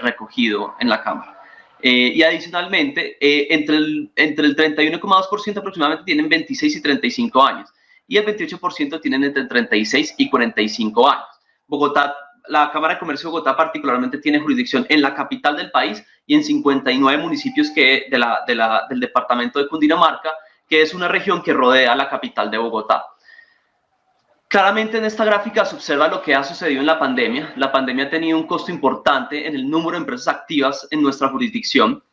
recogido en la Cámara. Y adicionalmente, entre el 31,2% aproximadamente tienen 26 y 35 años. Y el 28% tienen entre 36 y 45 años. Bogotá, la Cámara de Comercio de Bogotá particularmente tiene jurisdicción en la capital del país y en 59 municipios del departamento de Cundinamarca, que es una región que rodea la capital de Bogotá. Claramente en esta gráfica se observa lo que ha sucedido en la pandemia. La pandemia ha tenido un costo importante en el número de empresas activas en nuestra jurisdicción.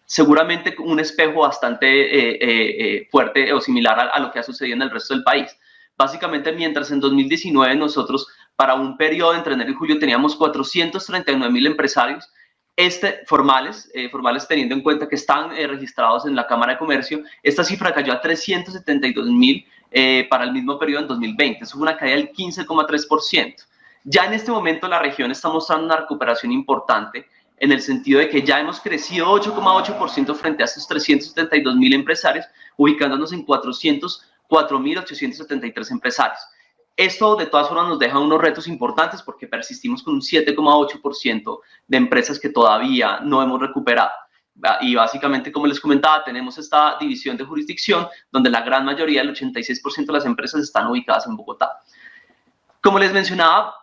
Seguramente un espejo bastante fuerte o similar a lo que ha sucedido en el resto del país. Básicamente, mientras en 2019 nosotros, para un periodo entre enero y julio, teníamos 439.000 empresarios formales teniendo en cuenta que están registrados en la Cámara de Comercio, esta cifra cayó a 372.000 para el mismo periodo en 2020. Eso fue una caída del 15,3%. Ya en este momento la región está mostrando una recuperación importante, en el sentido de que ya hemos crecido 8,8% frente a estos 372.000 empresarios, ubicándonos en 404.873 empresarios. Esto de todas formas nos deja unos retos importantes porque persistimos con un 7,8% de empresas que todavía no hemos recuperado. Y básicamente, como les comentaba, tenemos esta división de jurisdicción donde la gran mayoría, el 86% de las empresas están ubicadas en Bogotá. Como les mencionaba,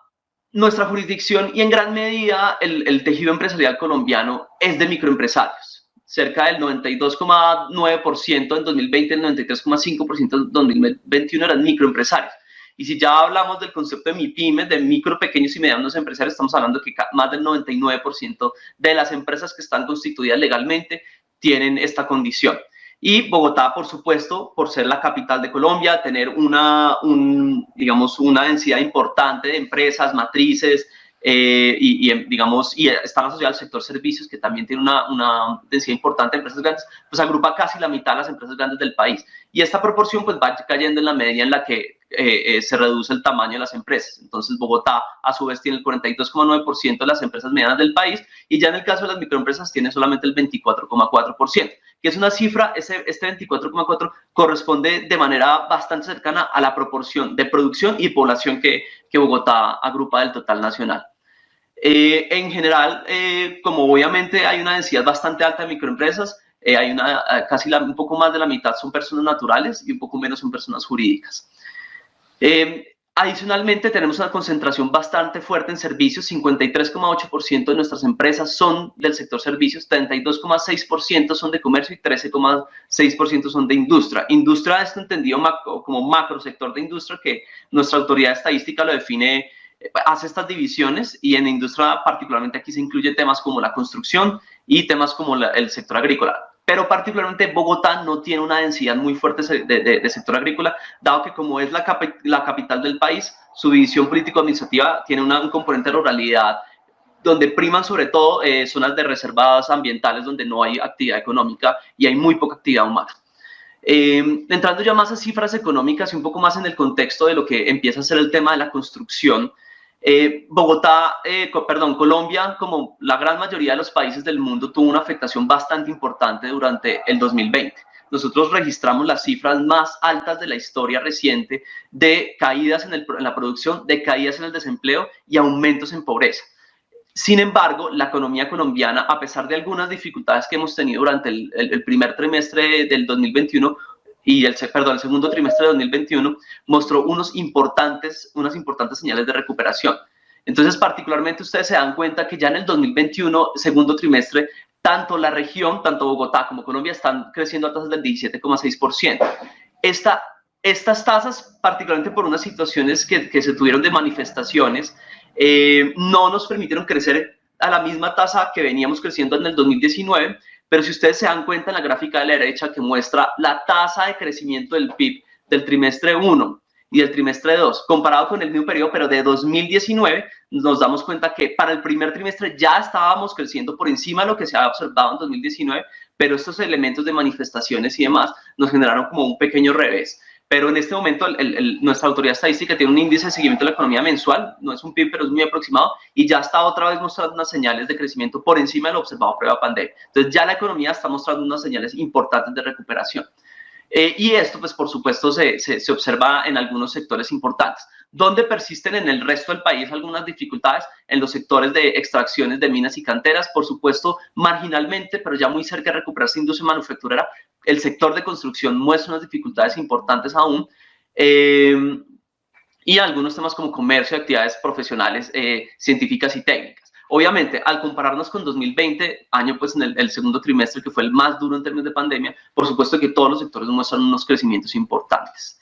nuestra jurisdicción y en gran medida el tejido empresarial colombiano es de microempresarios. Cerca del 92,9% en 2020, el 93,5% en 2021 eran microempresarios. Y si ya hablamos del concepto de MIPYMES, de micro, pequeños y medianos empresarios, estamos hablando de que más del 99% de las empresas que están constituidas legalmente tienen esta condición. Y Bogotá, por supuesto, por ser la capital de Colombia, tener una densidad importante de empresas, matrices, y está asociada al sector servicios, que también tiene una densidad importante de empresas grandes, pues agrupa casi la mitad de las empresas grandes del país. Y esta proporción pues va cayendo en la medida en la que se reduce el tamaño de las empresas. Entonces Bogotá a su vez tiene el 42,9% de las empresas medianas del país y ya en el caso de las microempresas tiene solamente el 24,4%, que es una cifra, este 24,4% corresponde de manera bastante cercana a la proporción de producción y población que Bogotá agrupa del total nacional. En general, como obviamente hay una densidad bastante alta de microempresas, hay un poco más de la mitad son personas naturales y un poco menos son personas jurídicas. Adicionalmente, tenemos una concentración bastante fuerte en servicios. 53,8% de nuestras empresas son del sector servicios, 32,6% son de comercio y 13,6% son de industria. Industria es entendido como macro sector de industria, que nuestra autoridad estadística lo define, hace estas divisiones, y en industria particularmente aquí se incluye temas como la construcción y temas como el sector agrícola. Pero particularmente Bogotá no tiene una densidad muy fuerte de sector agrícola, dado que como es la capital del país, su división político-administrativa tiene un componente de ruralidad, donde priman sobre todo zonas de reservas ambientales donde no hay actividad económica y hay muy poca actividad humana. Entrando ya más a cifras económicas y un poco más en el contexto de lo que empieza a ser el tema de la construcción, Colombia, como la gran mayoría de los países del mundo, tuvo una afectación bastante importante durante el 2020. Nosotros registramos las cifras más altas de la historia reciente de caídas en la producción, de caídas en el desempleo y aumentos en pobreza. Sin embargo, la economía colombiana, a pesar de algunas dificultades que hemos tenido durante el primer trimestre del 2021, y el segundo trimestre de 2021 mostró unas importantes señales de recuperación. Entonces, particularmente ustedes se dan cuenta que ya en el 2021, segundo trimestre, tanto la región, tanto Bogotá como Colombia están creciendo a tasas del 17,6%. Estas tasas, particularmente por unas situaciones que se tuvieron de manifestaciones, no nos permitieron crecer a la misma tasa que veníamos creciendo en el 2019, pero si ustedes se dan cuenta en la gráfica de la derecha que muestra la tasa de crecimiento del PIB del trimestre 1 y del trimestre 2, comparado con el mismo periodo, pero de 2019, nos damos cuenta que para el primer trimestre ya estábamos creciendo por encima de lo que se había observado en 2019, pero estos elementos de manifestaciones y demás nos generaron como un pequeño revés. Pero en este momento nuestra autoridad estadística tiene un índice de seguimiento de la economía mensual, no es un PIB, pero es muy aproximado, y ya está otra vez mostrando unas señales de crecimiento por encima de lo observado previo a pandemia. Entonces ya la economía está mostrando unas señales importantes de recuperación. Y esto, pues por supuesto, se observa en algunos sectores importantes. Donde persisten en el resto del país algunas dificultades en los sectores de extracciones de minas y canteras, por supuesto, marginalmente, pero ya muy cerca de recuperarse industria manufacturera. El sector de construcción muestra unas dificultades importantes aún, y algunos temas como comercio, actividades profesionales, científicas y técnicas. Obviamente, al compararnos con 2020, año pues en el segundo trimestre, que fue el más duro en términos de pandemia, por supuesto que todos los sectores muestran unos crecimientos importantes.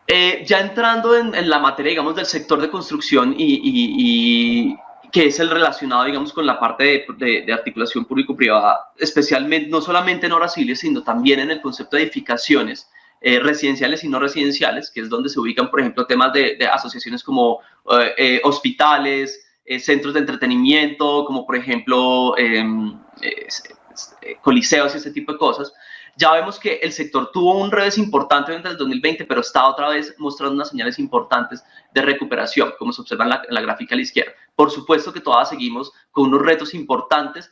Ya entrando en la materia, digamos, del sector de construcción y que es el relacionado, digamos, con la parte de articulación público-privada, especialmente, no solamente en obras civiles, sino también en el concepto de edificaciones residenciales y no residenciales, que es donde se ubican, por ejemplo, temas de asociaciones como hospitales, centros de entretenimiento, como por ejemplo coliseos y ese tipo de cosas. Ya vemos que el sector tuvo un revés importante durante el 2020, pero está otra vez mostrando unas señales importantes de recuperación, como se observa en la gráfica a la izquierda. Por supuesto que todavía seguimos con unos retos importantes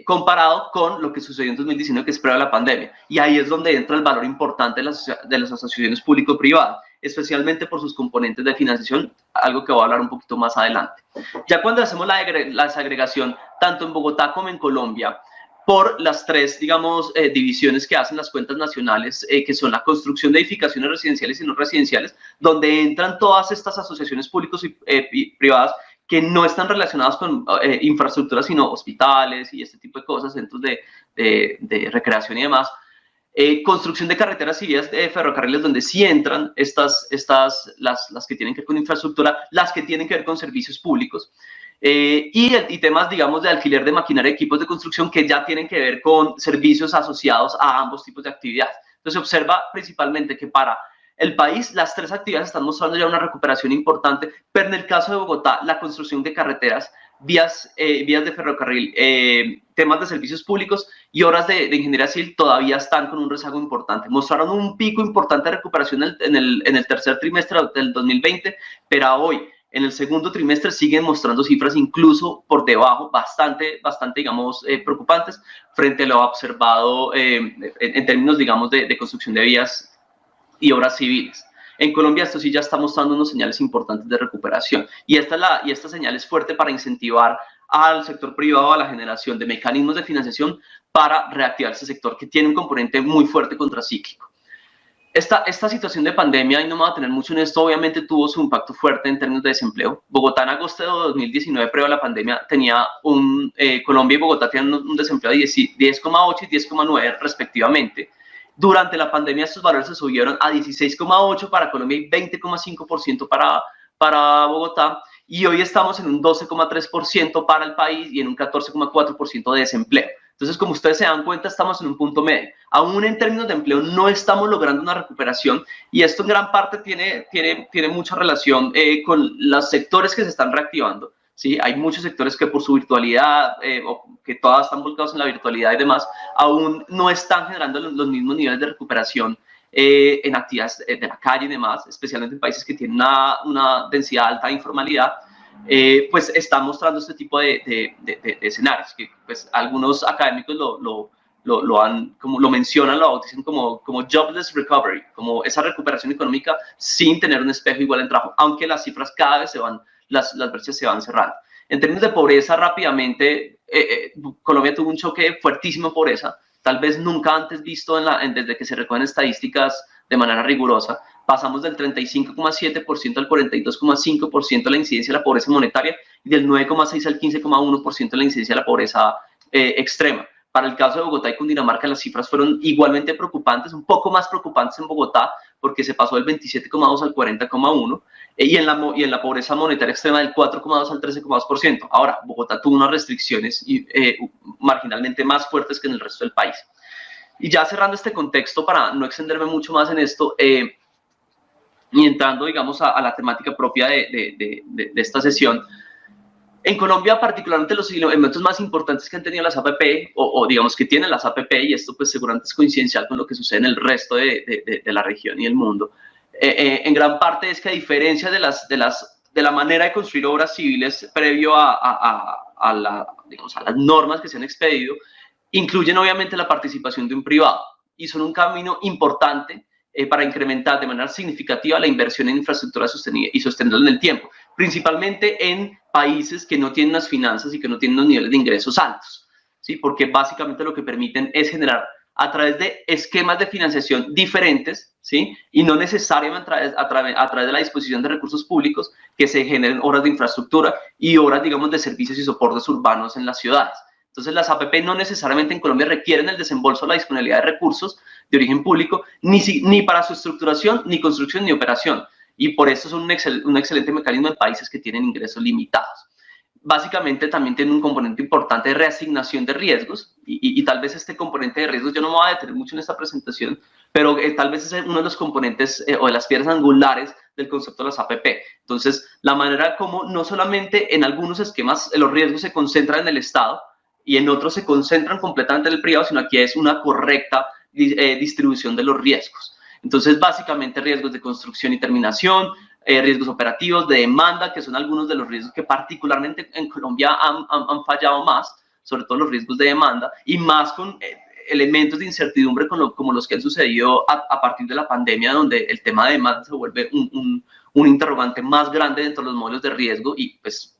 comparado con lo que sucedió en 2019, que es previo a la pandemia. Y ahí es donde entra el valor importante de las asociaciones público-privadas, especialmente por sus componentes de financiación, algo que voy a hablar un poquito más adelante. Ya cuando hacemos la desagregación, tanto en Bogotá como en Colombia, por las tres, digamos, divisiones que hacen las cuentas nacionales, que son la construcción de edificaciones residenciales y no residenciales, donde entran todas estas asociaciones públicas y privadas que no están relacionadas con infraestructuras, sino hospitales y este tipo de cosas, centros de recreación y demás. Construcción de carreteras y vías de ferrocarriles, donde sí entran las que tienen que ver con infraestructura, las que tienen que ver con servicios públicos. Y temas, digamos, de alquiler de maquinaria y equipos de construcción que ya tienen que ver con servicios asociados a ambos tipos de actividades. Entonces se observa principalmente que para el país las tres actividades están mostrando ya una recuperación importante, pero en el caso de Bogotá la construcción de carreteras vías de ferrocarril, temas de servicios públicos y obras de ingeniería civil todavía están con un rezago importante. Mostraron un pico importante de recuperación en el tercer trimestre del 2020, pero hoy, en el segundo trimestre, siguen mostrando cifras incluso por debajo, bastante digamos, preocupantes frente a lo observado en términos, digamos, de construcción de vías y obras civiles. En Colombia esto sí ya está mostrando unos señales importantes de recuperación y esta señal es fuerte para incentivar al sector privado a la generación de mecanismos de financiación para reactivar ese sector que tiene un componente muy fuerte contracíclico. Esta situación de pandemia, y no me voy a tener mucho en esto, obviamente tuvo su impacto fuerte en términos de desempleo. Bogotá en agosto de 2019, previo a la pandemia, tenía Colombia y Bogotá tenían un desempleo de 10,8 y 10,9 respectivamente. Durante la pandemia estos valores se subieron a 16,8 para Colombia y 20,5% para Bogotá, y hoy estamos en un 12,3% para el país y en un 14,4% de desempleo. Entonces, como ustedes se dan cuenta, estamos en un punto medio. Aún en términos de empleo no estamos logrando una recuperación y esto en gran parte tiene mucha relación con los sectores que se están reactivando. ¿Sí? Hay muchos sectores que por su virtualidad, o que todas están volcados en la virtualidad y demás, aún no están generando los mismos niveles de recuperación en actividades de la calle y demás, especialmente en países que tienen una densidad alta de informalidad. Pues está mostrando este tipo de escenarios que pues algunos académicos lo mencionan, lo bautizan como jobless recovery, como esa recuperación económica sin tener un espejo igual en trabajo, aunque las cifras cada vez las brechas se van cerrando. En términos de pobreza, rápidamente, Colombia tuvo un choque fuertísimo en pobreza, tal vez nunca antes visto desde que se recogen estadísticas de manera rigurosa. Pasamos del 35,7% al 42,5% de la incidencia de la pobreza monetaria y del 9,6 al 15,1% de la incidencia de la pobreza extrema. Para el caso de Bogotá y Cundinamarca, las cifras fueron igualmente preocupantes, un poco más preocupantes en Bogotá, porque se pasó del 27,2 al 40,1, y en la pobreza monetaria extrema del 4,2 al 13,2%. Ahora, Bogotá tuvo unas restricciones marginalmente más fuertes que en el resto del país. Y ya cerrando este contexto, para no extenderme mucho más en esto, y entrando, digamos, a la temática propia de esta sesión, en Colombia, particularmente los elementos más importantes que han tenido las APP, o digamos que tienen las APP, y esto pues seguramente es coincidencial con lo que sucede en el resto de la región y el mundo, en gran parte es que a diferencia de la manera de construir obras civiles previo a las normas que se han expedido, incluyen obviamente la participación de un privado, y son un camino importante para incrementar de manera significativa la inversión en infraestructura sostenible y sostenible en el tiempo, principalmente en países que no tienen las finanzas y que no tienen los niveles de ingresos altos, ¿sí? Porque básicamente lo que permiten es generar a través de esquemas de financiación diferentes, ¿sí? Y no necesariamente a través de la disposición de recursos públicos, que se generen obras de infraestructura y obras, digamos, de servicios y soportes urbanos en las ciudades. Entonces, las APP no necesariamente en Colombia requieren el desembolso o la disponibilidad de recursos de origen público, ni para su estructuración, ni construcción, ni operación. Y por eso son un excelente mecanismo en países que tienen ingresos limitados. Básicamente también tiene un componente importante de reasignación de riesgos, y tal vez este componente de riesgos, yo no me voy a detener mucho en esta presentación, pero tal vez es uno de los componentes o de las piedras angulares del concepto de las APP. Entonces, la manera como no solamente en algunos esquemas los riesgos se concentran en el Estado, y en otros se concentran completamente en el privado, sino aquí es una correcta distribución de los riesgos. Entonces, básicamente riesgos de construcción y terminación, riesgos operativos, de demanda, que son algunos de los riesgos que particularmente en Colombia han fallado más, sobre todo los riesgos de demanda, y más con elementos de incertidumbre como los que han sucedido a partir de la pandemia, donde el tema de demanda se vuelve un interrogante más grande dentro de los modelos de riesgo, y pues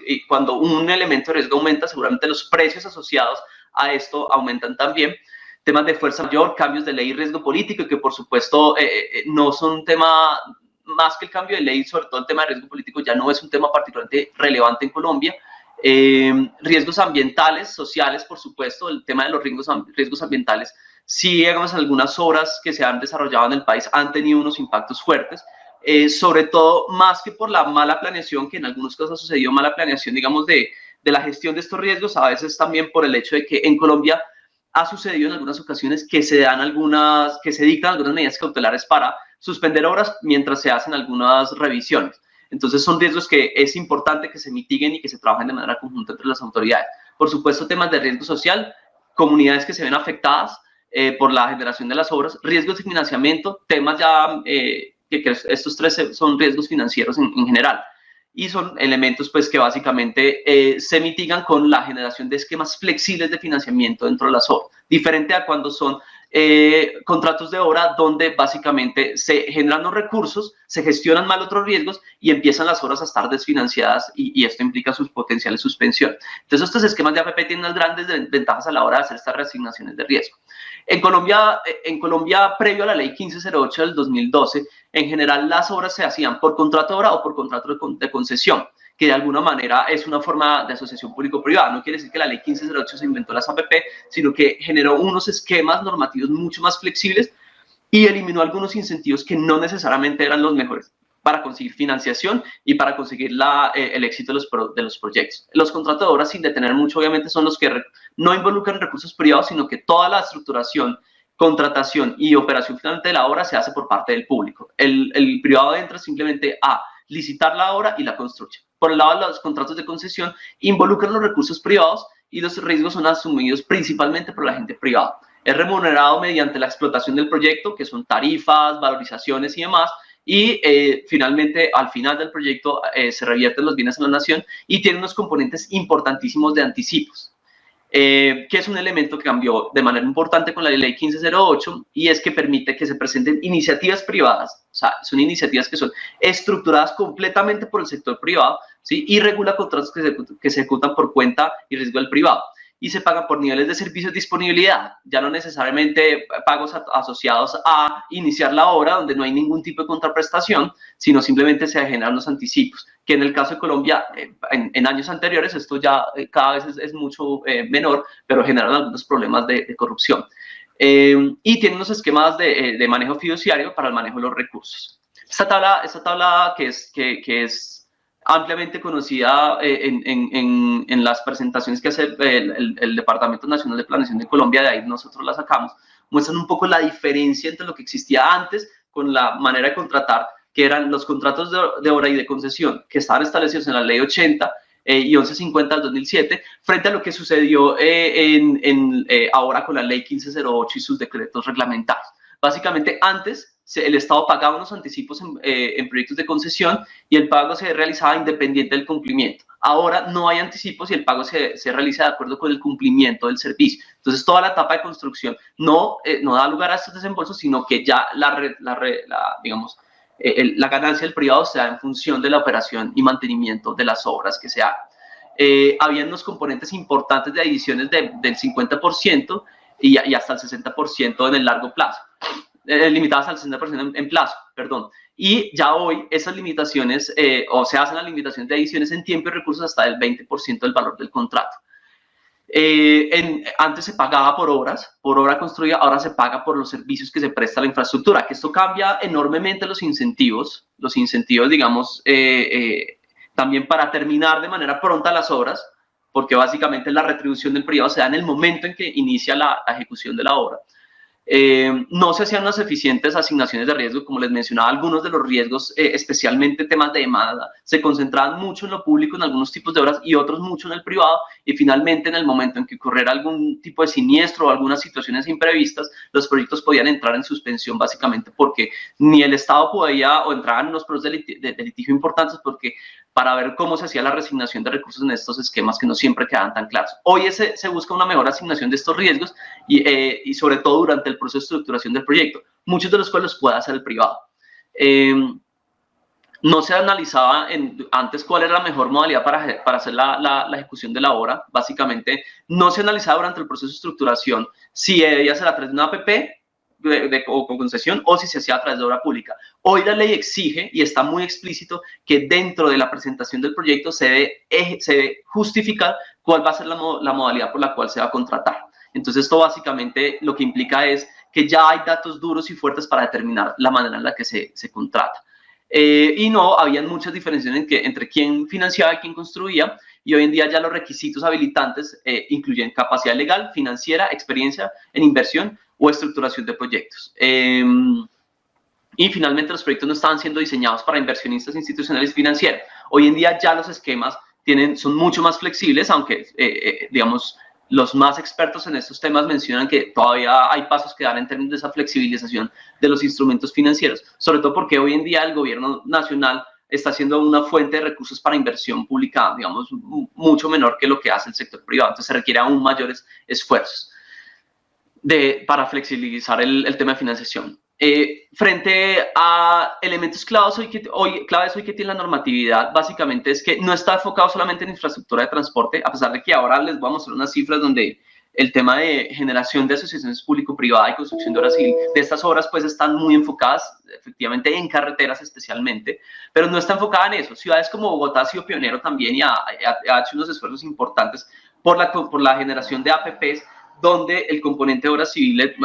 y cuando un elemento de riesgo aumenta, seguramente los precios asociados a esto aumentan también. Temas de fuerza mayor, cambios de ley y riesgo político, que por supuesto no son un tema más que el cambio de ley, sobre todo el tema de riesgo político ya no es un tema particularmente relevante en Colombia. Riesgos ambientales, sociales, por supuesto, el tema de los riesgos ambientales, sí, digamos, algunas obras que se han desarrollado en el país han tenido unos impactos fuertes, sobre todo más que por la mala planeación, que en algunos casos ha sucedido mala planeación, digamos, de la gestión de estos riesgos, a veces también por el hecho de que en Colombia ha sucedido en algunas ocasiones que se dictan algunas medidas cautelares para suspender obras mientras se hacen algunas revisiones. Entonces son riesgos que es importante que se mitiguen y que se trabajen de manera conjunta entre las autoridades. Por supuesto, temas de riesgo social, comunidades que se ven afectadas por la generación de las obras, riesgos de financiamiento, temas ya que estos tres son riesgos financieros en general. Y son elementos pues que básicamente se mitigan con la generación de esquemas flexibles de financiamiento dentro de las obras, diferente a cuando son contratos de obra donde básicamente se generan los recursos, se gestionan mal otros riesgos y empiezan las obras a estar desfinanciadas y esto implica sus potenciales suspensión. Entonces estos esquemas de APP tienen unas grandes ventajas a la hora de hacer estas reasignaciones de riesgo. En Colombia, previo a la ley 1508 del 2012, en general las obras se hacían por contrato de obra o por contrato de concesión, que de alguna manera es una forma de asociación público-privada. No quiere decir que la ley 1508 se inventó las APP, sino que generó unos esquemas normativos mucho más flexibles y eliminó algunos incentivos que no necesariamente eran los mejores para conseguir financiación y para conseguir el éxito de los proyectos. Los contratos de obra, sin detener mucho, obviamente son los que no involucran recursos privados, sino que toda la estructuración, contratación y operación finalmente de la obra se hace por parte del público. El privado entra simplemente a licitar la obra y la construye. Por el lado de los contratos de concesión, involucran los recursos privados y los riesgos son asumidos principalmente por la gente privada. Es remunerado mediante la explotación del proyecto, que son tarifas, valorizaciones y demás, y finalmente al final del proyecto se revierten los bienes a la nación y tiene unos componentes importantísimos de anticipos, que es un elemento que cambió de manera importante con la ley 1508 y es que permite que se presenten iniciativas privadas, o sea, son iniciativas que son estructuradas completamente por el sector privado, ¿sí? Y regula contratos que se ejecutan por cuenta y riesgo del privado. Y se paga por niveles de servicios de disponibilidad, ya no necesariamente pagos asociados a iniciar la obra donde no hay ningún tipo de contraprestación, sino simplemente se generan los anticipos, que en el caso de Colombia, en años anteriores, esto ya cada vez es mucho menor, pero generan algunos problemas de corrupción. Y tiene unos esquemas de manejo fiduciario para el manejo de los recursos. Esta tabla que es ampliamente conocida en las presentaciones que hace el Departamento Nacional de Planeación de Colombia, de ahí nosotros la sacamos, muestran un poco la diferencia entre lo que existía antes con la manera de contratar, que eran los contratos de obra y de concesión, que estaban establecidos en la Ley 80 y 1150 del 2007, frente a lo que sucedió ahora con la Ley 1508 y sus decretos reglamentarios. Básicamente, antes el Estado pagaba unos anticipos en proyectos de concesión y el pago se realizaba independiente del cumplimiento. Ahora no hay anticipos y el pago se realiza de acuerdo con el cumplimiento del servicio. Entonces, toda la etapa de construcción no da lugar a estos desembolsos, sino que ya la ganancia del privado se da en función de la operación y mantenimiento de las obras que se hagan. Habían unos componentes importantes de adiciones del 50% y hasta el 60% en el largo plazo. Limitadas al 60% en plazo, perdón. Y ya hoy esas limitaciones, o se hacen las limitaciones de adiciones en tiempo y recursos hasta el 20% del valor del contrato. Antes se pagaba por obra construida, ahora se paga por los servicios que se presta a la infraestructura, que esto cambia enormemente los incentivos, digamos, también para terminar de manera pronta las obras, porque básicamente la retribución del privado se da en el momento en que inicia la ejecución de la obra. No se hacían unas eficientes asignaciones de riesgo, como les mencionaba, algunos de los riesgos, especialmente temas de demanda, se concentraban mucho en lo público, en algunos tipos de obras, y otros mucho en el privado, y finalmente en el momento en que ocurriera algún tipo de siniestro o algunas situaciones imprevistas, los proyectos podían entrar en suspensión básicamente porque ni el Estado podía, o entraban en unos procesos de litigio importantes porque para ver cómo se hacía la reasignación de recursos en estos esquemas que no siempre quedaban tan claros. Hoy se busca una mejor asignación de estos riesgos y sobre todo durante el proceso de estructuración del proyecto, muchos de los cuales los puede hacer el privado. No se analizaba antes cuál era la mejor modalidad para hacer la ejecución de la obra. Básicamente, no se analizaba durante el proceso de estructuración si debía ser a través de una APP o con concesión o si se hacía a través de obra pública. Hoy la ley exige y está muy explícito que dentro de la presentación del proyecto se debe justificar cuál va a ser la modalidad por la cual se va a contratar. Entonces esto básicamente lo que implica es que ya hay datos duros y fuertes para determinar la manera en la que se contrata. Y no, habían muchas diferencias entre quién financiaba y quién construía, y hoy en día ya los requisitos habilitantes incluyen capacidad legal, financiera, experiencia en inversión o estructuración de proyectos. Y finalmente los proyectos no estaban siendo diseñados para inversionistas institucionales y financieros. Hoy en día ya los esquemas son mucho más flexibles, aunque digamos los más expertos en estos temas mencionan que todavía hay pasos que dar en términos de esa flexibilización de los instrumentos financieros, sobre todo porque hoy en día el gobierno nacional está siendo una fuente de recursos para inversión pública, digamos, mucho menor que lo que hace el sector privado. Entonces se requiere aún mayores esfuerzos para flexibilizar el tema de financiación. Frente a elementos claves hoy que tiene la normatividad, básicamente es que no está enfocado solamente en infraestructura de transporte, a pesar de que ahora les voy a mostrar unas cifras donde el tema de generación de asociaciones público-privada y construcción de obra civil, de estas obras pues están muy enfocadas efectivamente en carreteras especialmente, pero no está enfocada en eso. Ciudades como Bogotá ha sido pionero también y ha hecho unos esfuerzos importantes por la generación de APPs, donde el componente de obras civiles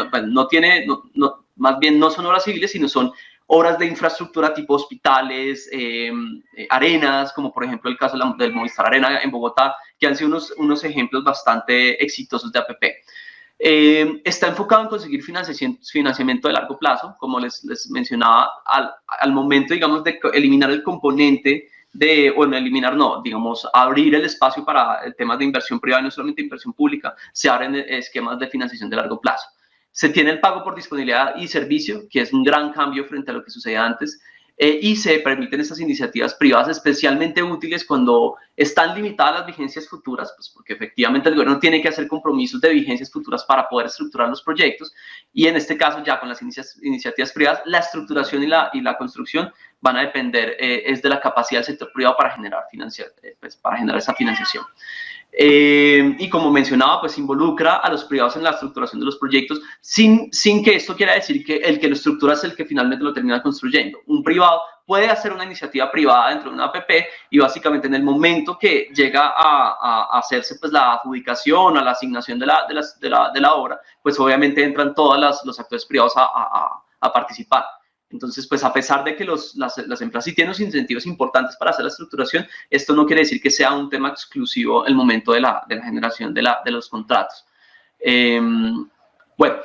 más bien no son obras civiles, sino son obras de infraestructura tipo hospitales, arenas, como por ejemplo el caso del Movistar Arena en Bogotá, que han sido unos ejemplos bastante exitosos de APP. Está enfocado en conseguir financiamiento de largo plazo, como les mencionaba, al momento, digamos, de eliminar el componente abrir el espacio para temas de inversión privada y no solamente inversión pública, se abren esquemas de financiación de largo plazo. Se tiene el pago por disponibilidad y servicio, que es un gran cambio frente a lo que sucedía antes, y se permiten estas iniciativas privadas especialmente útiles cuando están limitadas las vigencias futuras, pues porque efectivamente el gobierno tiene que hacer compromisos de vigencias futuras para poder estructurar los proyectos, y en este caso ya con las iniciativas privadas, la estructuración y la construcción van a depender es de la capacidad del sector privado para generar esa financiación. Y como mencionaba, pues involucra a los privados en la estructuración de los proyectos sin que esto quiera decir que el que lo estructura es el que finalmente lo termina construyendo. Un privado puede hacer una iniciativa privada dentro de una APP y básicamente en el momento que llega a hacerse pues la adjudicación, a la asignación de la obra, pues obviamente entran todos los actores privados a participar. Entonces, pues a pesar de que las empresas sí tienen unos incentivos importantes para hacer la estructuración, esto no quiere decir que sea un tema exclusivo el momento de la generación de los contratos. Bueno,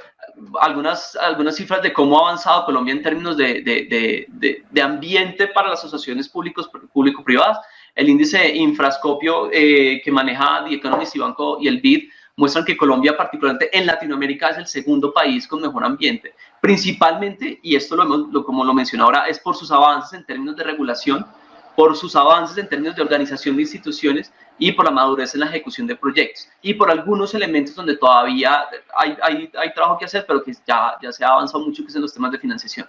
algunas cifras de cómo ha avanzado Colombia en términos de ambiente para las asociaciones público-privadas. El índice Infrascopio que maneja The Economist y el BID muestran que Colombia, particularmente en Latinoamérica, es el segundo país con mejor ambiente. Principalmente, y esto como lo mencioné ahora, es por sus avances en términos de regulación, por sus avances en términos de organización de instituciones y por la madurez en la ejecución de proyectos. Y por algunos elementos donde todavía hay trabajo que hacer, pero que ya se ha avanzado mucho, que es en los temas de financiación.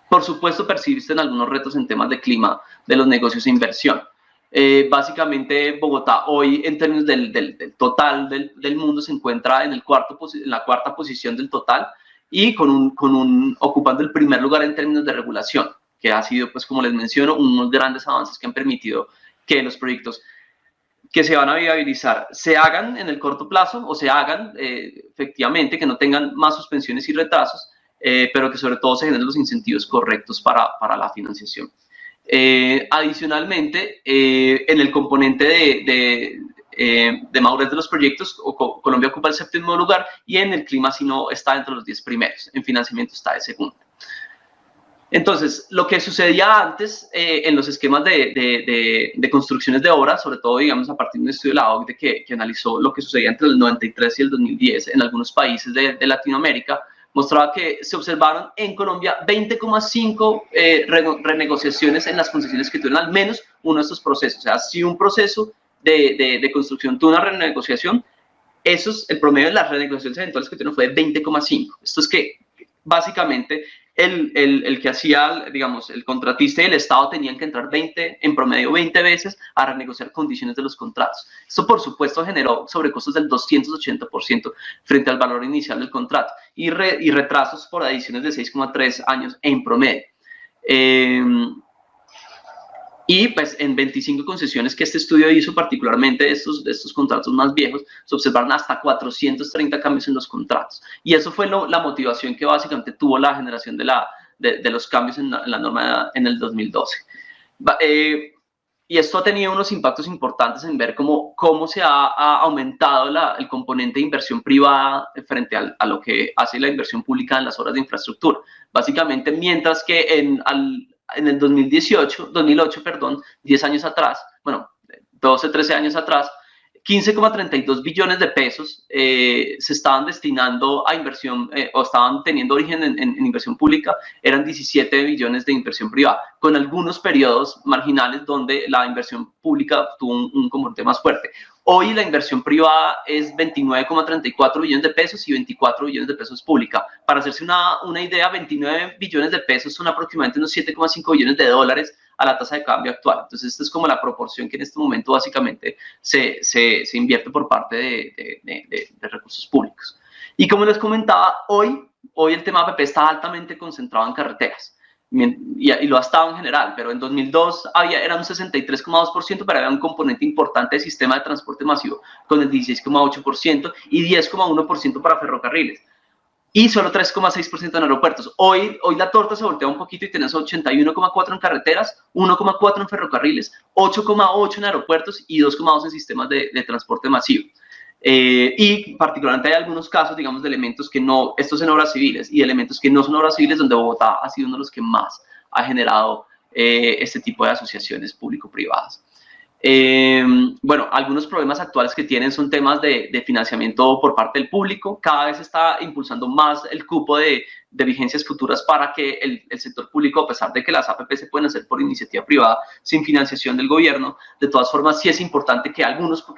Por supuesto, persisten algunos retos en temas de clima, de los negocios e inversión. Básicamente Bogotá hoy en términos del total del mundo se encuentra en la cuarta posición del total y ocupando el primer lugar en términos de regulación, que ha sido, pues como les menciono, unos grandes avances que han permitido que los proyectos que se van a viabilizar se hagan en el corto plazo o se hagan efectivamente, que no tengan más suspensiones y retrasos, pero que sobre todo se generen los incentivos correctos para la financiación. Adicionalmente, en el componente de madurez de los proyectos, Colombia ocupa el 7º lugar y en el clima si no está entre los 10 primeros, en financiamiento está de segundo. Entonces, lo que sucedía antes en los esquemas de construcciones de obras, sobre todo, digamos, a partir de un estudio de la OCDE que analizó lo que sucedía entre el 93 y el 2010 en algunos países de Latinoamérica, mostraba que se observaron en Colombia 20,5 renegociaciones en las concesiones que tuvieron al menos uno de estos procesos. O sea, si un proceso de construcción tuvo una renegociación, el promedio de las renegociaciones eventuales que tuvieron fue de 20,5. Esto es que básicamente el que hacía, digamos, el contratista y el Estado tenían que entrar en promedio 20 veces a renegociar condiciones de los contratos. Esto, por supuesto, generó sobrecostos del 280% frente al valor inicial del contrato y retrasos por adiciones de 6,3 años en promedio. Y pues en 25 concesiones que este estudio hizo, particularmente de estos contratos más viejos, se observaron hasta 430 cambios en los contratos. Y eso fue la motivación que básicamente tuvo la generación de los cambios en la norma en el 2012. y esto ha tenido unos impactos importantes en ver cómo se ha aumentado el componente de inversión privada frente a lo que hace la inversión pública en las obras de infraestructura. Básicamente, mientras que en el 2008, 10 años atrás, bueno, 12, 13 años atrás, 15,32 billones de pesos se estaban destinando a inversión o estaban teniendo origen en inversión pública, eran 17 billones de inversión privada, con algunos periodos marginales donde la inversión pública tuvo un componente más fuerte. Hoy la inversión privada es 29,34 billones de pesos y 24 billones de pesos pública. Para hacerse una idea, 29 billones de pesos son aproximadamente unos 7,5 billones de dólares a la tasa de cambio actual. Entonces, esta es como la proporción que en este momento básicamente se invierte por parte de recursos públicos. Y como les comentaba, hoy el tema APP está altamente concentrado en carreteras. Y lo ha estado en general, pero en 2002 era un 63,2%, pero había un componente importante de sistema de transporte masivo con el 16,8% y 10,1% para ferrocarriles. Y solo 3,6% en aeropuertos. Hoy la torta se voltea un poquito y tenés 81,4% en carreteras, 1,4% en ferrocarriles, 8,8% en aeropuertos y 2,2% en sistemas de transporte masivo. Y particularmente hay algunos casos, digamos, de elementos que no, estos en obras civiles y elementos que no son obras civiles, donde Bogotá ha sido uno de los que más ha generado este tipo de asociaciones público-privadas. Bueno, algunos problemas actuales que tienen son temas de financiamiento por parte del público. Cada vez se está impulsando más el cupo de vigencias futuras para que el sector público, a pesar de que las APP se pueden hacer por iniciativa privada sin financiación del gobierno, de todas formas sí es importante que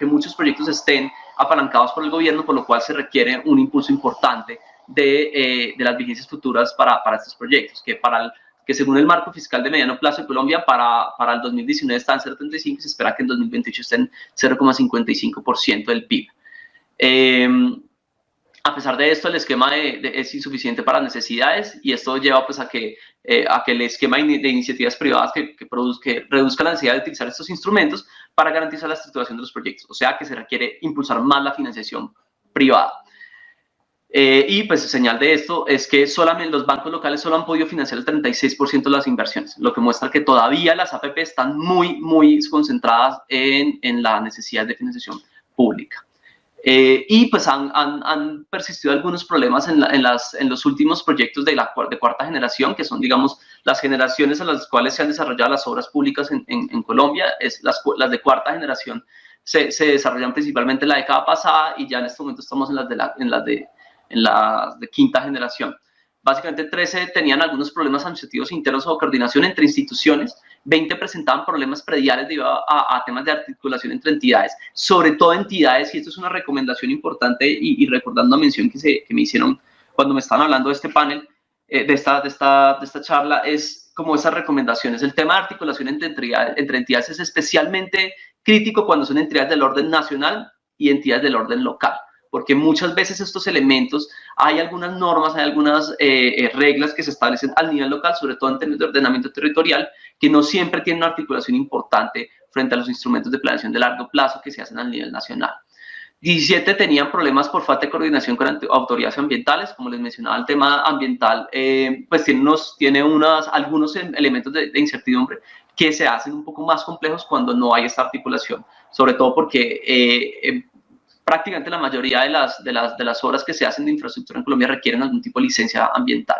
muchos proyectos estén apalancados por el gobierno, por lo cual se requiere un impulso importante de las vigencias futuras para estos proyectos, que según el marco fiscal de mediano plazo de Colombia, para el 2019 está en 0,35 y se espera que en 2028 esté en 0,55% del PIB. A pesar de esto, el esquema es insuficiente para las necesidades y esto lleva pues, a que el esquema de iniciativas privadas que reduzca la necesidad de utilizar estos instrumentos para garantizar la estructuración de los proyectos. O sea que se requiere impulsar más la financiación privada. Y pues señal de esto es que solamente los bancos locales solo han podido financiar el 36% de las inversiones, lo que muestra que todavía las APP están muy concentradas en la necesidad de financiación pública. Y pues han persistido algunos problemas en los últimos proyectos de cuarta generación, que son, digamos, las generaciones a las cuales se han desarrollado las obras públicas en Colombia. Las de cuarta generación se desarrollan principalmente en la década pasada y ya en este momento estamos en las de quinta generación. Básicamente 13 tenían algunos problemas administrativos internos o coordinación entre instituciones, 20 presentaban problemas prediales debido a temas de articulación entre entidades, sobre todo entidades, y esto es una recomendación importante y recordando una mención que me hicieron cuando me estaban hablando de este panel, de esta charla, es como esas recomendaciones. El tema de articulación entre entidades es especialmente crítico cuando son entidades del orden nacional y entidades del orden local, porque muchas veces estos elementos, hay algunas normas, hay algunas reglas que se establecen al nivel local, sobre todo en términos de ordenamiento territorial, que no siempre tienen una articulación importante frente a los instrumentos de planeación de largo plazo que se hacen al nivel nacional. 17 tenían problemas por falta de coordinación con autoridades ambientales. Como les mencionaba, el tema ambiental pues tiene algunos elementos de incertidumbre que se hacen un poco más complejos cuando no hay esta articulación, sobre todo porque prácticamente la mayoría de las obras que se hacen de infraestructura en Colombia requieren algún tipo de licencia ambiental.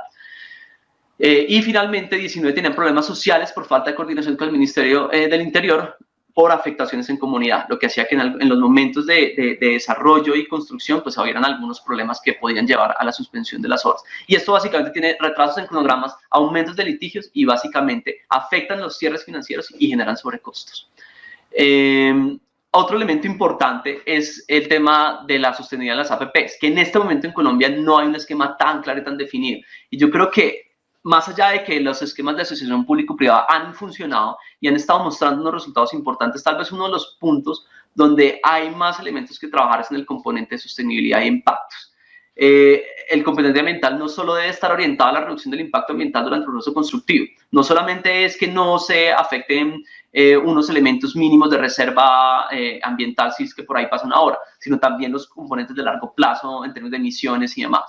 Y finalmente 19 tenían problemas sociales por falta de coordinación con el Ministerio del Interior por afectaciones en comunidad, lo que hacía que en los momentos de desarrollo y construcción pues hubieran algunos problemas que podían llevar a la suspensión de las obras. Y esto básicamente tiene retrasos en cronogramas, aumentos de litigios y básicamente afectan los cierres financieros y generan sobrecostos. Otro elemento importante es el tema de la sostenibilidad de las APPs, que en este momento en Colombia no hay un esquema tan claro y tan definido. Y yo creo que más allá de que los esquemas de asociación público-privada han funcionado y han estado mostrando unos resultados importantes, tal vez uno de los puntos donde hay más elementos que trabajar es en el componente de sostenibilidad y impactos. El componente ambiental no solo debe estar orientado a la reducción del impacto ambiental durante el proceso constructivo, no solamente es que no se afecten unos elementos mínimos de reserva ambiental si es que por ahí pasa una obra, sino también los componentes de largo plazo en términos de emisiones y demás.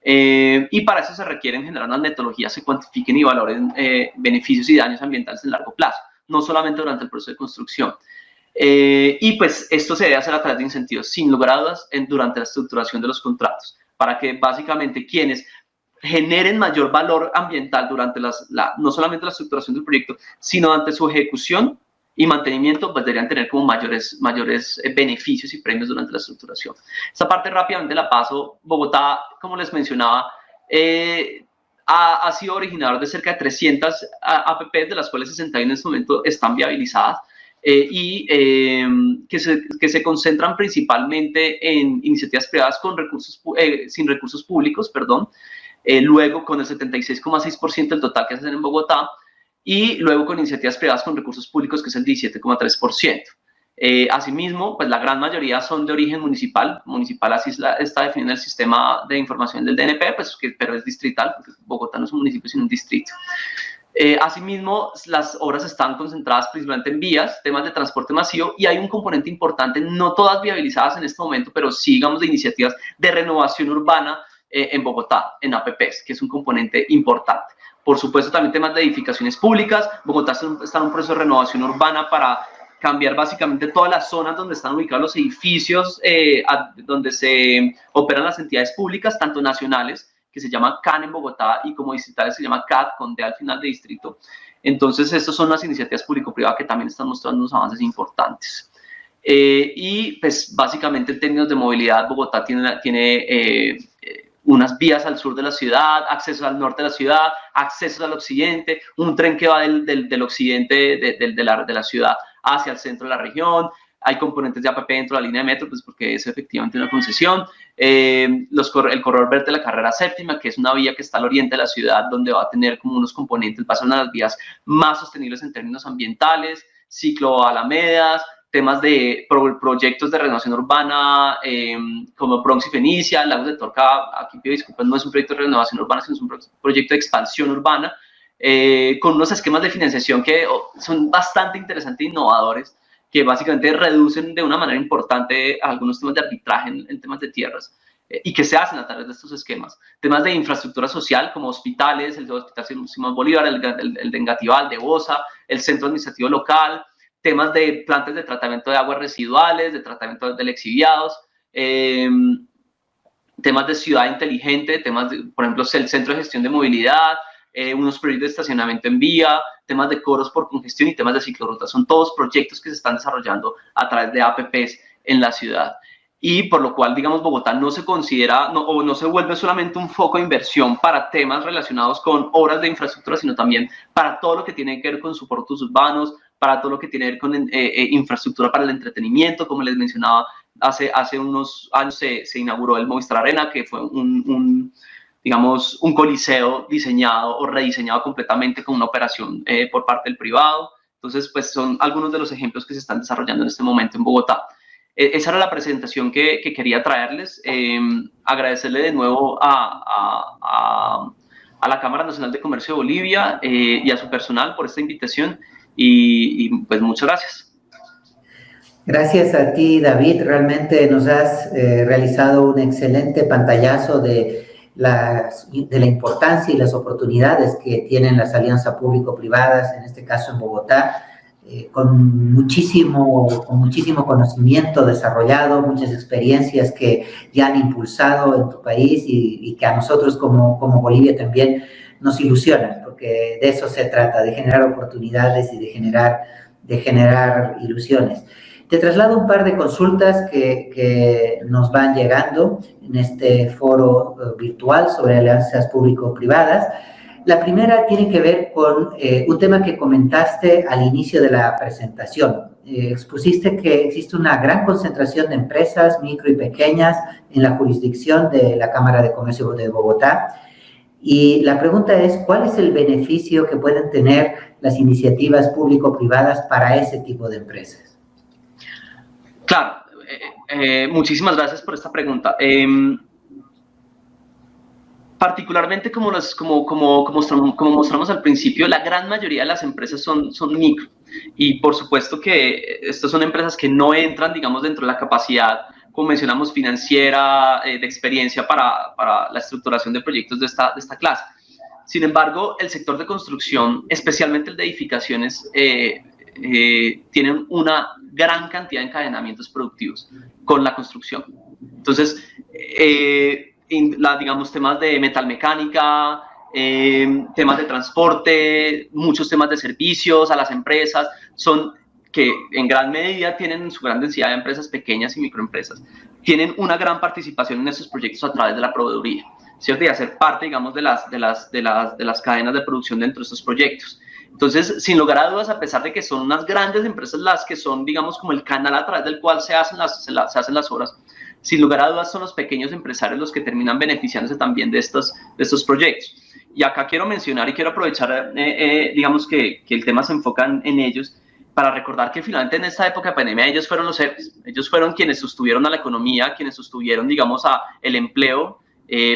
Y para eso se requieren generar unas metodologías que cuantifiquen y valoren beneficios y daños ambientales en largo plazo. no solamente durante el proceso de construcción. Y pues esto se debe hacer a través de incentivos, sin lugar a dudas, durante la estructuración de los contratos, para que básicamente quienes generen mayor valor ambiental durante no solamente la estructuración del proyecto, sino durante su ejecución y mantenimiento, pues deberían tener como mayores beneficios y premios durante la estructuración. Esta parte rápidamente la paso. Bogotá, como les mencionaba, ha sido originador de cerca de 300 APPs, de las cuales 61 en este momento están viabilizadas, y que se concentran principalmente en iniciativas privadas con sin recursos públicos, luego con el 76,6% del total que se hacen en Bogotá, y luego con iniciativas privadas con recursos públicos, que es el 17,3%. Asimismo, pues la gran mayoría son de origen municipal. Municipal así está definido el sistema de información del DNP, pues, pero es distrital, porque Bogotá no es un municipio, sino un distrito. Asimismo, las obras están concentradas principalmente en vías, temas de transporte masivo, y hay un componente importante, no todas viabilizadas en este momento, pero sí, digamos, de iniciativas de renovación urbana en Bogotá, en APPs, que es un componente importante. Por supuesto, también temas de edificaciones públicas. Bogotá está en un proceso de renovación urbana para cambiar básicamente todas las zonas donde están ubicados los edificios, donde se operan las entidades públicas, tanto nacionales, que se llama CAN en Bogotá, y como distritales se llama CAD, con D al final de distrito. Entonces, estas son las iniciativas público-privadas que también están mostrando unos avances importantes. Y pues básicamente en términos de movilidad, Bogotá tiene unas vías al sur de la ciudad, accesos al norte de la ciudad, accesos al occidente, un tren que va del occidente de la ciudad hacia el centro de la región. Hay componentes de APP dentro de la línea de metro, pues porque es efectivamente una concesión. El corredor verde de la carrera séptima, que es una vía que está al oriente de la ciudad, donde va a tener como unos componentes, va a ser una de las vías más sostenibles en términos ambientales, cicloalamedas, temas de proyectos de renovación urbana, como Bronx y Fenicia, Lagos de Torca. Aquí pido disculpas, no es un proyecto de renovación urbana, sino es un proyecto de expansión urbana, con unos esquemas de financiación que son bastante interesantes e innovadores, que básicamente reducen de una manera importante algunos temas de arbitraje en temas de tierras, y que se hacen a través de estos esquemas. Temas de infraestructura social, como hospitales, el Hospital Simón Bolívar, el de Engativá, el de Bosa, el Centro Administrativo Local, temas de plantas de tratamiento de aguas residuales, de tratamiento de lexiviados, temas de ciudad inteligente, temas de, por ejemplo, el Centro de Gestión de Movilidad, unos proyectos de estacionamiento en vía, temas de coros por congestión y temas de ciclorrutas. Son todos proyectos que se están desarrollando a través de APPs en la ciudad. Y por lo cual, digamos, Bogotá no se considera o no se vuelve solamente un foco de inversión para temas relacionados con obras de infraestructura, sino también para todo lo que tiene que ver con suportes urbanos, para todo lo que tiene que ver con infraestructura para el entretenimiento. Como les mencionaba, hace unos años se inauguró el Movistar Arena, que fue digamos, un coliseo diseñado o rediseñado completamente con una operación por parte del privado. Entonces, pues son algunos de los ejemplos que se están desarrollando en este momento en Bogotá. Esa era la presentación que quería traerles. Agradecerle de nuevo a la Cámara Nacional de Comercio de Bolivia y a su personal por esta invitación, y pues muchas gracias. Gracias a ti, David. Realmente nos has realizado un excelente pantallazo de la importancia y las oportunidades que tienen las alianzas público-privadas, en este caso en Bogotá, con muchísimo conocimiento desarrollado, muchas experiencias que ya han impulsado en tu país y que a nosotros como Bolivia también nos ilusionan, porque de eso se trata, de generar oportunidades y de generar ilusiones. Te traslado un par de consultas que nos van llegando en este foro virtual sobre alianzas público-privadas. La primera tiene que ver con un tema que comentaste al inicio de la presentación. Expusiste que existe una gran concentración de empresas micro y pequeñas en la jurisdicción de la Cámara de Comercio de Bogotá. Y la pregunta es, ¿cuál es el beneficio que pueden tener las iniciativas público-privadas para ese tipo de empresas? Claro, muchísimas gracias por esta pregunta. Particularmente, como mostramos al principio, la gran mayoría de las empresas son micro, y por supuesto que estas son empresas que no entran, digamos, dentro de la capacidad, como mencionamos, financiera, de experiencia para la estructuración de proyectos de esta clase. Sin embargo, el sector de construcción, especialmente el de edificaciones, tienen una gran cantidad de encadenamientos productivos con la construcción. Entonces, digamos, temas de metalmecánica, temas de transporte, muchos temas de servicios a las empresas, son que en gran medida tienen su gran densidad de empresas pequeñas y microempresas, tienen una gran participación en estos proyectos a través de la proveeduría, ¿cierto? Y hacer parte, digamos, de las cadenas de producción dentro de estos proyectos. Entonces, sin lugar a dudas, a pesar de que son unas grandes empresas las que son, digamos, como el canal a través del cual se hacen las obras, sin lugar a dudas son los pequeños empresarios los que terminan beneficiándose también de estos proyectos. Y acá quiero mencionar y quiero aprovechar, digamos, que el tema se enfoca en ellos, para recordar que finalmente en esta época de pandemia ellos fueron los héroes, ellos fueron quienes sostuvieron a la economía, quienes sostuvieron, digamos, el empleo,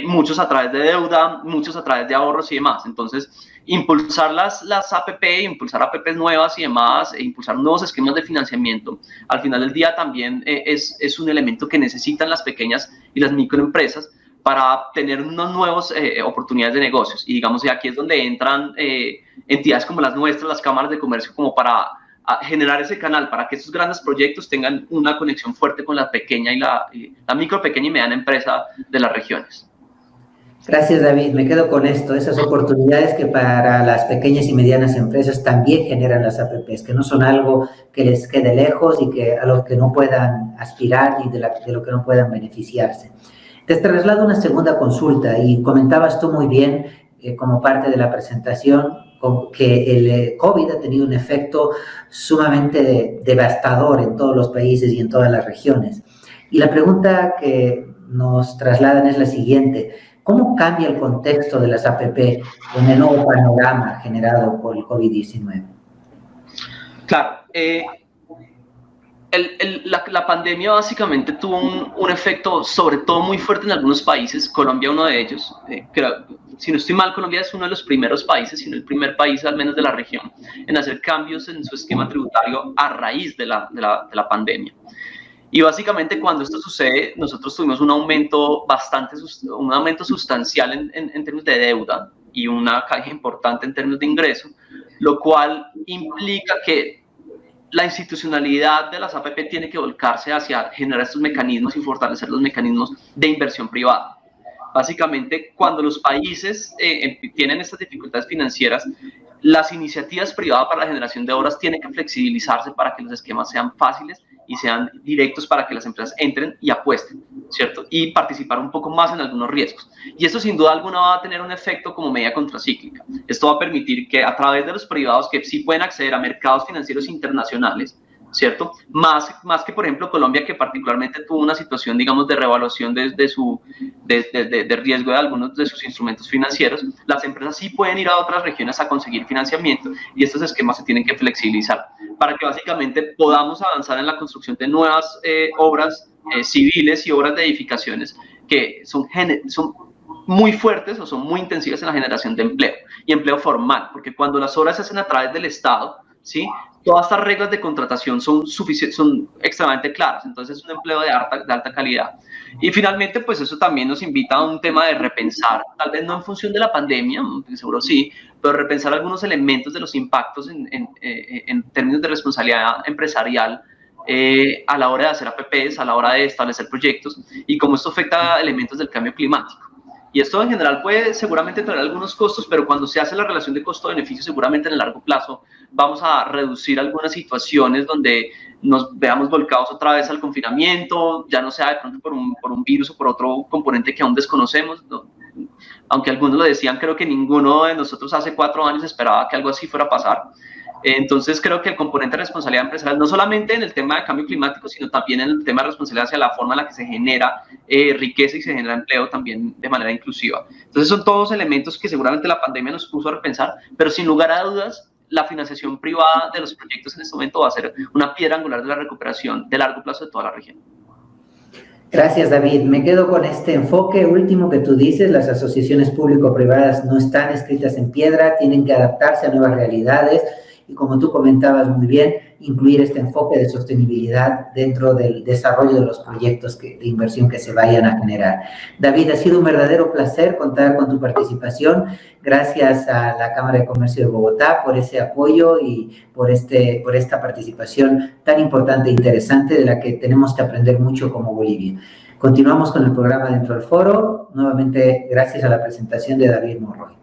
muchos a través de deuda, muchos a través de ahorros y demás. Entonces, impulsar las APP, impulsar APPs nuevas y demás, impulsar nuevos esquemas de financiamiento, al final del día también es un elemento que necesitan las pequeñas y las microempresas para tener unas nuevas oportunidades de negocios. Y digamos, aquí es donde entran entidades como las nuestras, las cámaras de comercio, como para generar ese canal para que estos grandes proyectos tengan una conexión fuerte con la pequeña y la micro, pequeña y mediana empresa de las regiones. Gracias, David. Me quedo con esto, esas oportunidades que para las pequeñas y medianas empresas también generan las APPs, que no son algo que les quede lejos y que a lo que no puedan aspirar ni de lo que no puedan beneficiarse. Te traslado una segunda consulta y comentabas tú muy bien, como parte de la presentación, que el COVID ha tenido un efecto sumamente devastador en todos los países y en todas las regiones. Y la pregunta que nos trasladan es la siguiente: ¿cómo cambia el contexto de las APP en el nuevo panorama generado por el COVID-19? Claro, la pandemia básicamente tuvo un efecto sobre todo muy fuerte en algunos países, Colombia uno de ellos. Si no estoy mal, Colombia es uno de los primeros países, si no el primer país al menos de la región, en hacer cambios en su esquema tributario a raíz de la pandemia. Y básicamente cuando esto sucede, nosotros tuvimos un aumento sustancial en términos de deuda y una caída importante en términos de ingreso, lo cual implica que la institucionalidad de las APP tiene que volcarse hacia generar estos mecanismos y fortalecer los mecanismos de inversión privada. Básicamente, cuando los países tienen estas dificultades financieras, las iniciativas privadas para la generación de obras tienen que flexibilizarse para que los esquemas sean fáciles y sean directos para que las empresas entren y apuesten, ¿cierto? Y participar un poco más en algunos riesgos. Y esto sin duda alguna va a tener un efecto como medida contracíclica. Esto va a permitir que a través de los privados que sí pueden acceder a mercados financieros internacionales, ¿cierto? Más que, por ejemplo, Colombia, que particularmente tuvo una situación, digamos, de revaluación de riesgo de algunos de sus instrumentos financieros, las empresas sí pueden ir a otras regiones a conseguir financiamiento y estos esquemas se tienen que flexibilizar para que básicamente podamos avanzar en la construcción de nuevas obras civiles y obras de edificaciones que son muy fuertes o son muy intensivas en la generación de empleo y empleo formal, porque cuando las obras se hacen a través del Estado, ¿sí? Todas estas reglas de contratación son extremadamente claras, entonces es un empleo de alta calidad. Y finalmente, pues eso también nos invita a un tema de repensar, tal vez no en función de la pandemia, seguro sí, pero repensar algunos elementos de los impactos en términos de responsabilidad empresarial a la hora de hacer APPs, a la hora de establecer proyectos y cómo esto afecta a elementos del cambio climático. Y esto en general puede seguramente traer algunos costos, pero cuando se hace la relación de costo-beneficio, seguramente en el largo plazo vamos a reducir algunas situaciones donde nos veamos volcados otra vez al confinamiento, ya no sea de pronto por un virus o por otro componente que aún desconocemos, ¿no? Aunque algunos lo decían, creo que ninguno de nosotros hace 4 años esperaba que algo así fuera a pasar. Entonces creo que el componente de responsabilidad empresarial, no solamente en el tema de cambio climático, sino también en el tema de responsabilidad hacia la forma en la que se genera riqueza y se genera empleo también de manera inclusiva. Entonces son todos elementos que seguramente la pandemia nos puso a repensar, pero sin lugar a dudas, la financiación privada de los proyectos en este momento va a ser una piedra angular de la recuperación de largo plazo de toda la región. Gracias, David. Me quedo con este enfoque último que tú dices. Las asociaciones público-privadas no están escritas en piedra, tienen que adaptarse a nuevas realidades y, como tú comentabas muy bien, incluir este enfoque de sostenibilidad dentro del desarrollo de los proyectos de inversión que se vayan a generar. David, ha sido un verdadero placer contar con tu participación. Gracias a la Cámara de Comercio de Bogotá por ese apoyo y por esta participación tan importante e interesante de la que tenemos que aprender mucho como Bolivia. Continuamos con el programa dentro del foro, nuevamente gracias a la presentación de David Monroy.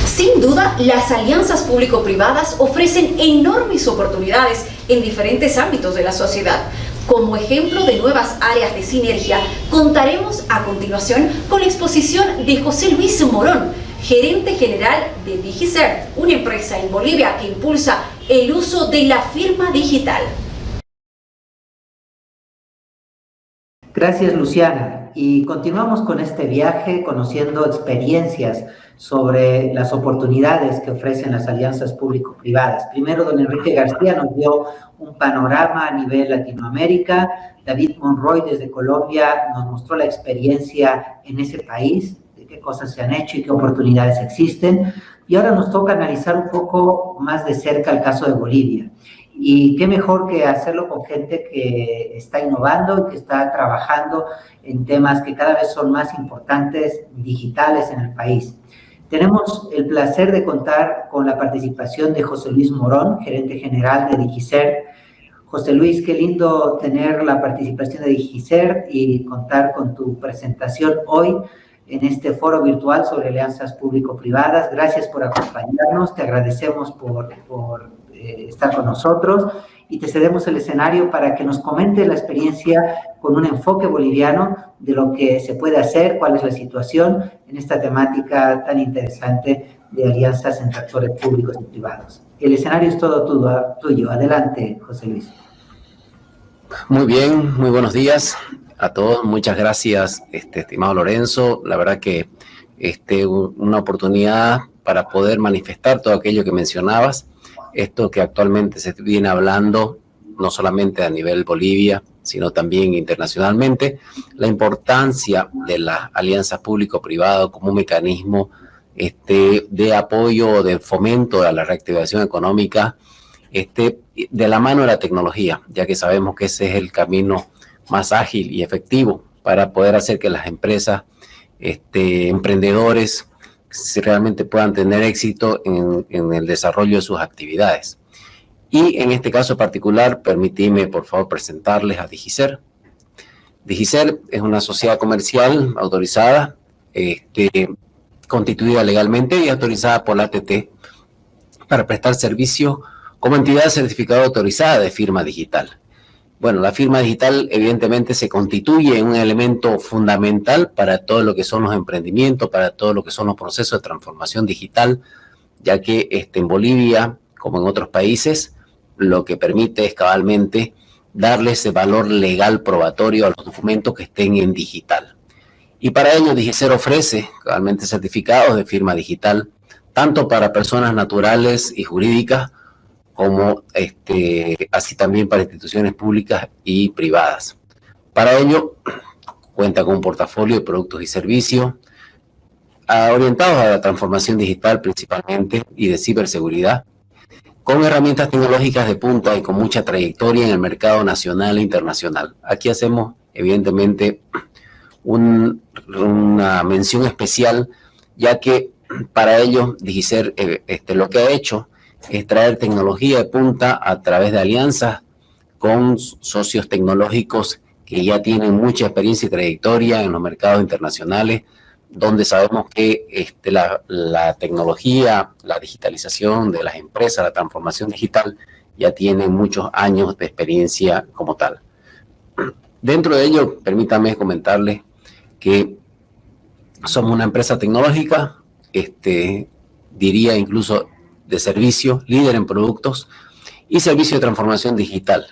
Sin duda, las alianzas público-privadas ofrecen enormes oportunidades en diferentes ámbitos de la sociedad. Como ejemplo de nuevas áreas de sinergia, contaremos a continuación con la exposición de José Luis Morón, gerente general de DigiCert, una empresa en Bolivia que impulsa el uso de la firma digital. Gracias, Luciana. Y continuamos con este viaje conociendo experiencias sobre las oportunidades que ofrecen las alianzas público-privadas. Primero, don Enrique García nos dio un panorama a nivel Latinoamérica. David Monroy desde Colombia nos mostró la experiencia en ese país, de qué cosas se han hecho y qué oportunidades existen. Y ahora nos toca analizar un poco más de cerca el caso de Bolivia. Y qué mejor que hacerlo con gente que está innovando y que está trabajando en temas que cada vez son más importantes, digitales en el país. Tenemos el placer de contar con la participación de José Luis Morón, gerente general de DigiCert. José Luis, qué lindo tener la participación de DigiCert y contar con tu presentación hoy en este foro virtual sobre alianzas público-privadas. Gracias por acompañarnos, te agradecemos por estar con nosotros y te cedemos el escenario para que nos comentes la experiencia con un enfoque boliviano de lo que se puede hacer, cuál es la situación en esta temática tan interesante de alianzas entre actores públicos y privados. El escenario es todo tuyo. Adelante, José Luis. Muy bien, muy buenos días a todos. Muchas gracias, estimado Lorenzo. La verdad que una oportunidad para poder manifestar todo aquello que mencionabas. Esto que actualmente se viene hablando, no solamente a nivel Bolivia, sino también internacionalmente, la importancia de las alianzas público-privado como un mecanismo de apoyo o de fomento a la reactivación económica de la mano de la tecnología, ya que sabemos que ese es el camino más ágil y efectivo para poder hacer que las empresas, emprendedores, si realmente puedan tener éxito en el desarrollo de sus actividades. Y en este caso particular, permíteme por favor presentarles a DigiCert. DigiCert es una sociedad comercial autorizada, constituida legalmente y autorizada por la ATT para prestar servicio como entidad certificada autorizada de firma digital. Bueno, la firma digital evidentemente se constituye en un elemento fundamental para todo lo que son los emprendimientos, para todo lo que son los procesos de transformación digital, ya que en Bolivia, como en otros países, lo que permite es cabalmente darle ese valor legal probatorio a los documentos que estén en digital. Y para ello DigiCert ofrece cabalmente certificados de firma digital, tanto para personas naturales y jurídicas, como así también para instituciones públicas y privadas. Para ello, cuenta con un portafolio de productos y servicios orientados a la transformación digital principalmente y de ciberseguridad, con herramientas tecnológicas de punta y con mucha trayectoria en el mercado nacional e internacional. Aquí hacemos, evidentemente, una mención especial, ya que para ello DigiCert lo que ha hecho es traer tecnología de punta a través de alianzas con socios tecnológicos que ya tienen mucha experiencia y trayectoria en los mercados internacionales, donde sabemos que la tecnología, la digitalización de las empresas, la transformación digital, ya tienen muchos años de experiencia como tal. Dentro de ello, permítame comentarles que somos una empresa tecnológica, diría incluso de servicio, líder en productos y servicio de transformación digital.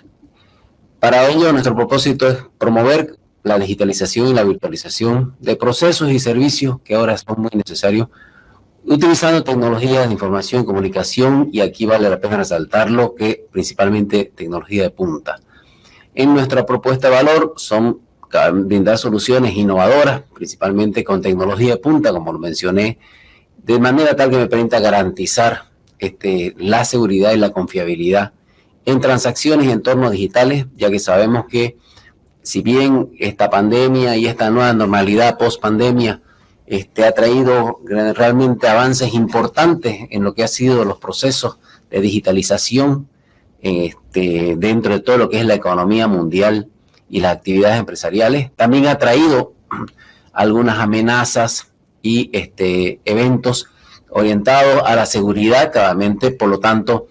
Para ello, nuestro propósito es promover la digitalización y la virtualización de procesos y servicios que ahora son muy necesarios, utilizando tecnologías de información y comunicación, y aquí vale la pena resaltarlo, que principalmente tecnología de punta. En nuestra propuesta de valor son brindar soluciones innovadoras, principalmente con tecnología de punta, como lo mencioné, de manera tal que me permita garantizar la seguridad y la confiabilidad en transacciones y entornos digitales, ya que sabemos que si bien esta pandemia y esta nueva normalidad post-pandemia ha traído realmente avances importantes en lo que ha sido los procesos de digitalización dentro de todo lo que es la economía mundial y las actividades empresariales, también ha traído algunas amenazas y eventos orientados a la seguridad, claramente. Por lo tanto,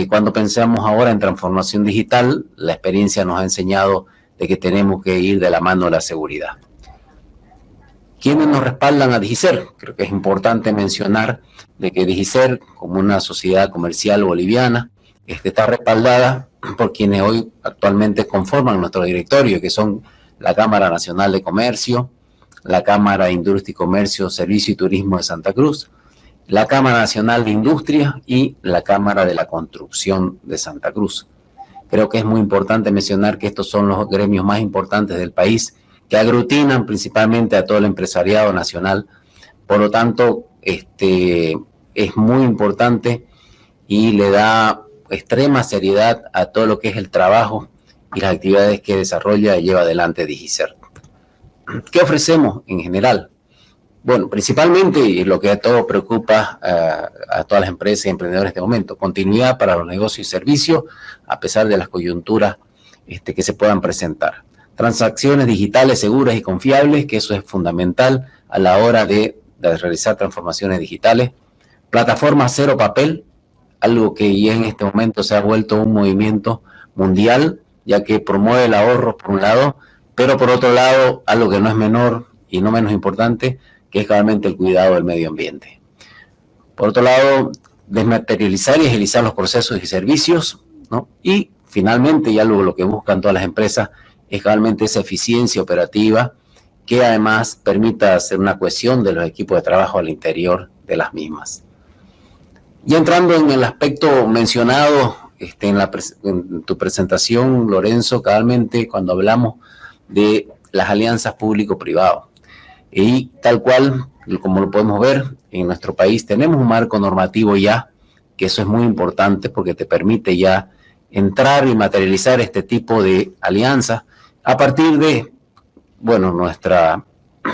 cuando pensamos ahora en transformación digital, la experiencia nos ha enseñado de que tenemos que ir de la mano de la seguridad. ¿Quiénes nos respaldan a Digicer? Creo que es importante mencionar de que Digicer, como una sociedad comercial boliviana, está respaldada por quienes hoy actualmente conforman nuestro directorio, que son la Cámara Nacional de Comercio, la Cámara de Industria y Comercio, Servicio y Turismo de Santa Cruz, la Cámara Nacional de Industria y la Cámara de la Construcción de Santa Cruz. Creo que es muy importante mencionar que estos son los gremios más importantes del país, que aglutinan principalmente a todo el empresariado nacional. Por lo tanto, es muy importante y le da extrema seriedad a todo lo que es el trabajo y las actividades que desarrolla y lleva adelante Digicer. ¿Qué ofrecemos en general? Bueno, principalmente, y lo que a todos preocupa a todas las empresas y emprendedores en este momento, continuidad para los negocios y servicios a pesar de las coyunturas que se puedan presentar. Transacciones digitales seguras y confiables, que eso es fundamental a la hora de realizar transformaciones digitales. Plataforma cero papel, algo que ya en este momento se ha vuelto un movimiento mundial, ya que promueve el ahorro por un lado, pero por otro lado, algo que no es menor y no menos importante, que es claramente el cuidado del medio ambiente. Por otro lado, desmaterializar y agilizar los procesos y servicios, ¿no? Y finalmente, y algo lo que buscan todas las empresas, es realmente esa eficiencia operativa que además permita hacer una cohesión de los equipos de trabajo al interior de las mismas. Y entrando en el aspecto mencionado en tu presentación, Lorenzo, cabalmente cuando hablamos de las alianzas público-privado. Y tal cual, como lo podemos ver, en nuestro país tenemos un marco normativo ya, que eso es muy importante porque te permite ya entrar y materializar este tipo de alianzas a partir de, bueno, nuestra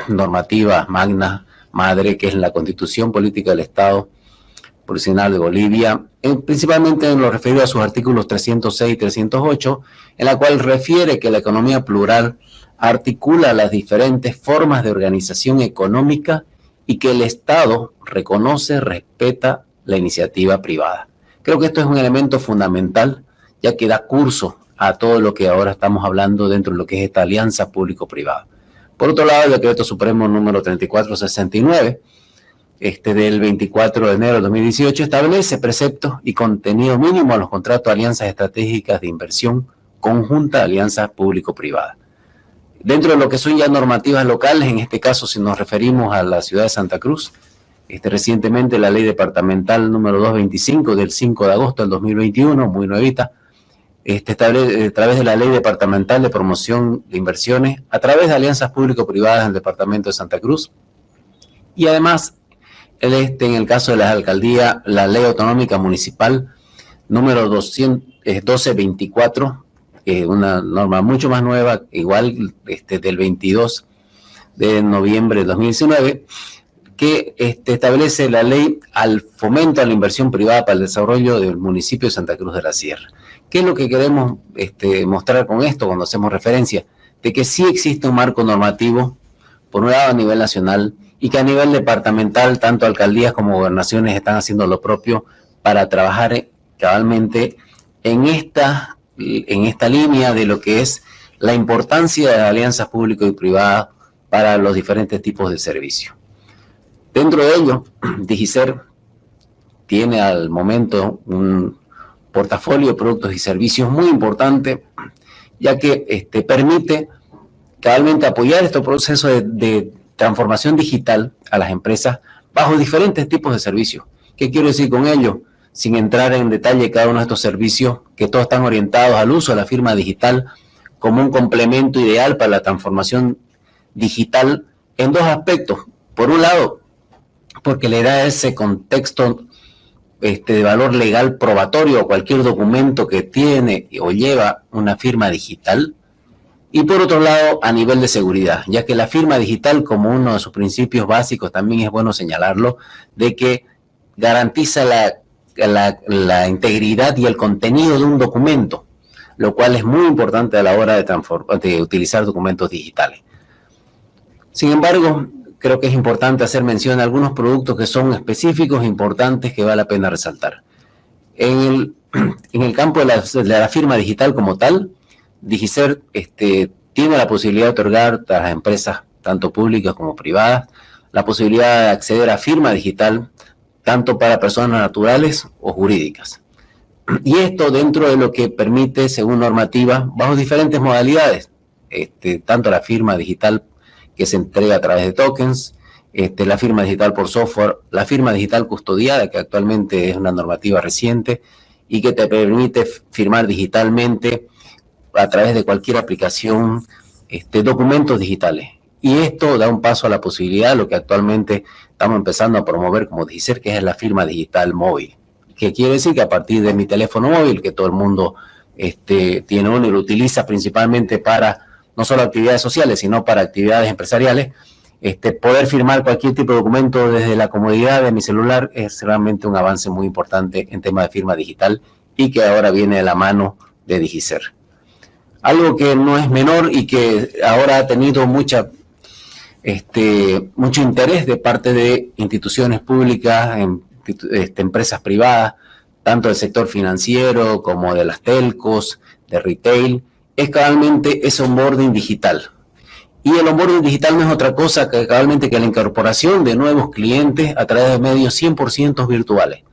normativa magna madre, que es la Constitución Política del Estado Plurinacional de Bolivia, principalmente en lo referido a sus artículos 306 y 308, en la cual refiere que la economía plural articula las diferentes formas de organización económica y que el Estado reconoce, respeta la iniciativa privada. Creo que esto es un elemento fundamental, ya que da curso a todo lo que ahora estamos hablando dentro de lo que es esta alianza público-privada. Por otro lado, el Decreto Supremo número 3469, del 24 de enero de 2018, establece preceptos y contenido mínimo a los contratos de alianzas estratégicas de inversión conjunta de alianzas público-privadas. Dentro de lo que son ya normativas locales, en este caso si nos referimos a la ciudad de Santa Cruz, recientemente la ley departamental número 225 del 5 de agosto del 2021, muy nuevita, establece a través de la ley departamental de promoción de inversiones, a través de alianzas público-privadas en el departamento de Santa Cruz, y además en el caso de las alcaldías, la ley autonómica municipal número 1224, una norma mucho más nueva, igual del 22 de noviembre de 2019, que establece la ley al fomento a la inversión privada para el desarrollo del municipio de Santa Cruz de la Sierra. ¿Qué es lo que queremos mostrar con esto cuando hacemos referencia? De que sí existe un marco normativo, por un lado a nivel nacional, y que a nivel departamental, tanto alcaldías como gobernaciones están haciendo lo propio para trabajar cabalmente en esta línea de lo que es la importancia de las alianzas público y privadas para los diferentes tipos de servicios. Dentro de ello, Digicer tiene al momento un portafolio de productos y servicios muy importante, ya que permite cabalmente apoyar estos procesos de transformación digital a las empresas bajo diferentes tipos de servicios. ¿Qué quiero decir con ello? Sin entrar en detalle de cada uno de estos servicios, que todos están orientados al uso de la firma digital como un complemento ideal para la transformación digital en dos aspectos. Por un lado, porque le da ese contexto de valor legal probatorio o cualquier documento que tiene o lleva una firma digital. Y por otro lado, a nivel de seguridad, ya que la firma digital, como uno de sus principios básicos, también es bueno señalarlo, de que garantiza la integridad y el contenido de un documento, lo cual es muy importante a la hora de utilizar documentos digitales. Sin embargo, creo que es importante hacer mención de algunos productos que son específicos e importantes que vale la pena resaltar. En el campo de la firma digital como tal, DigiCert tiene la posibilidad de otorgar a las empresas, tanto públicas como privadas, la posibilidad de acceder a firma digital, tanto para personas naturales o jurídicas. Y esto dentro de lo que permite, según normativa, bajo diferentes modalidades, tanto la firma digital que se entrega a través de tokens, la firma digital por software, la firma digital custodiada, que actualmente es una normativa reciente y que te permite firmar digitalmente a través de cualquier aplicación, documentos digitales. Y esto da un paso a la posibilidad, lo que actualmente estamos empezando a promover como DigiCert, que es la firma digital móvil. Que quiere decir que a partir de mi teléfono móvil, que todo el mundo tiene uno y lo utiliza principalmente para no solo actividades sociales, sino para actividades empresariales, poder firmar cualquier tipo de documento desde la comodidad de mi celular es realmente un avance muy importante en tema de firma digital y que ahora viene de la mano de DigiCert. Algo que no es menor y que ahora ha tenido mucho interés de parte de instituciones públicas, empresas privadas, tanto del sector financiero como de las telcos, de retail, es cabalmente ese onboarding digital. Y el onboarding digital no es otra cosa que cabalmente que la incorporación de nuevos clientes a través de medios 100% virtuales.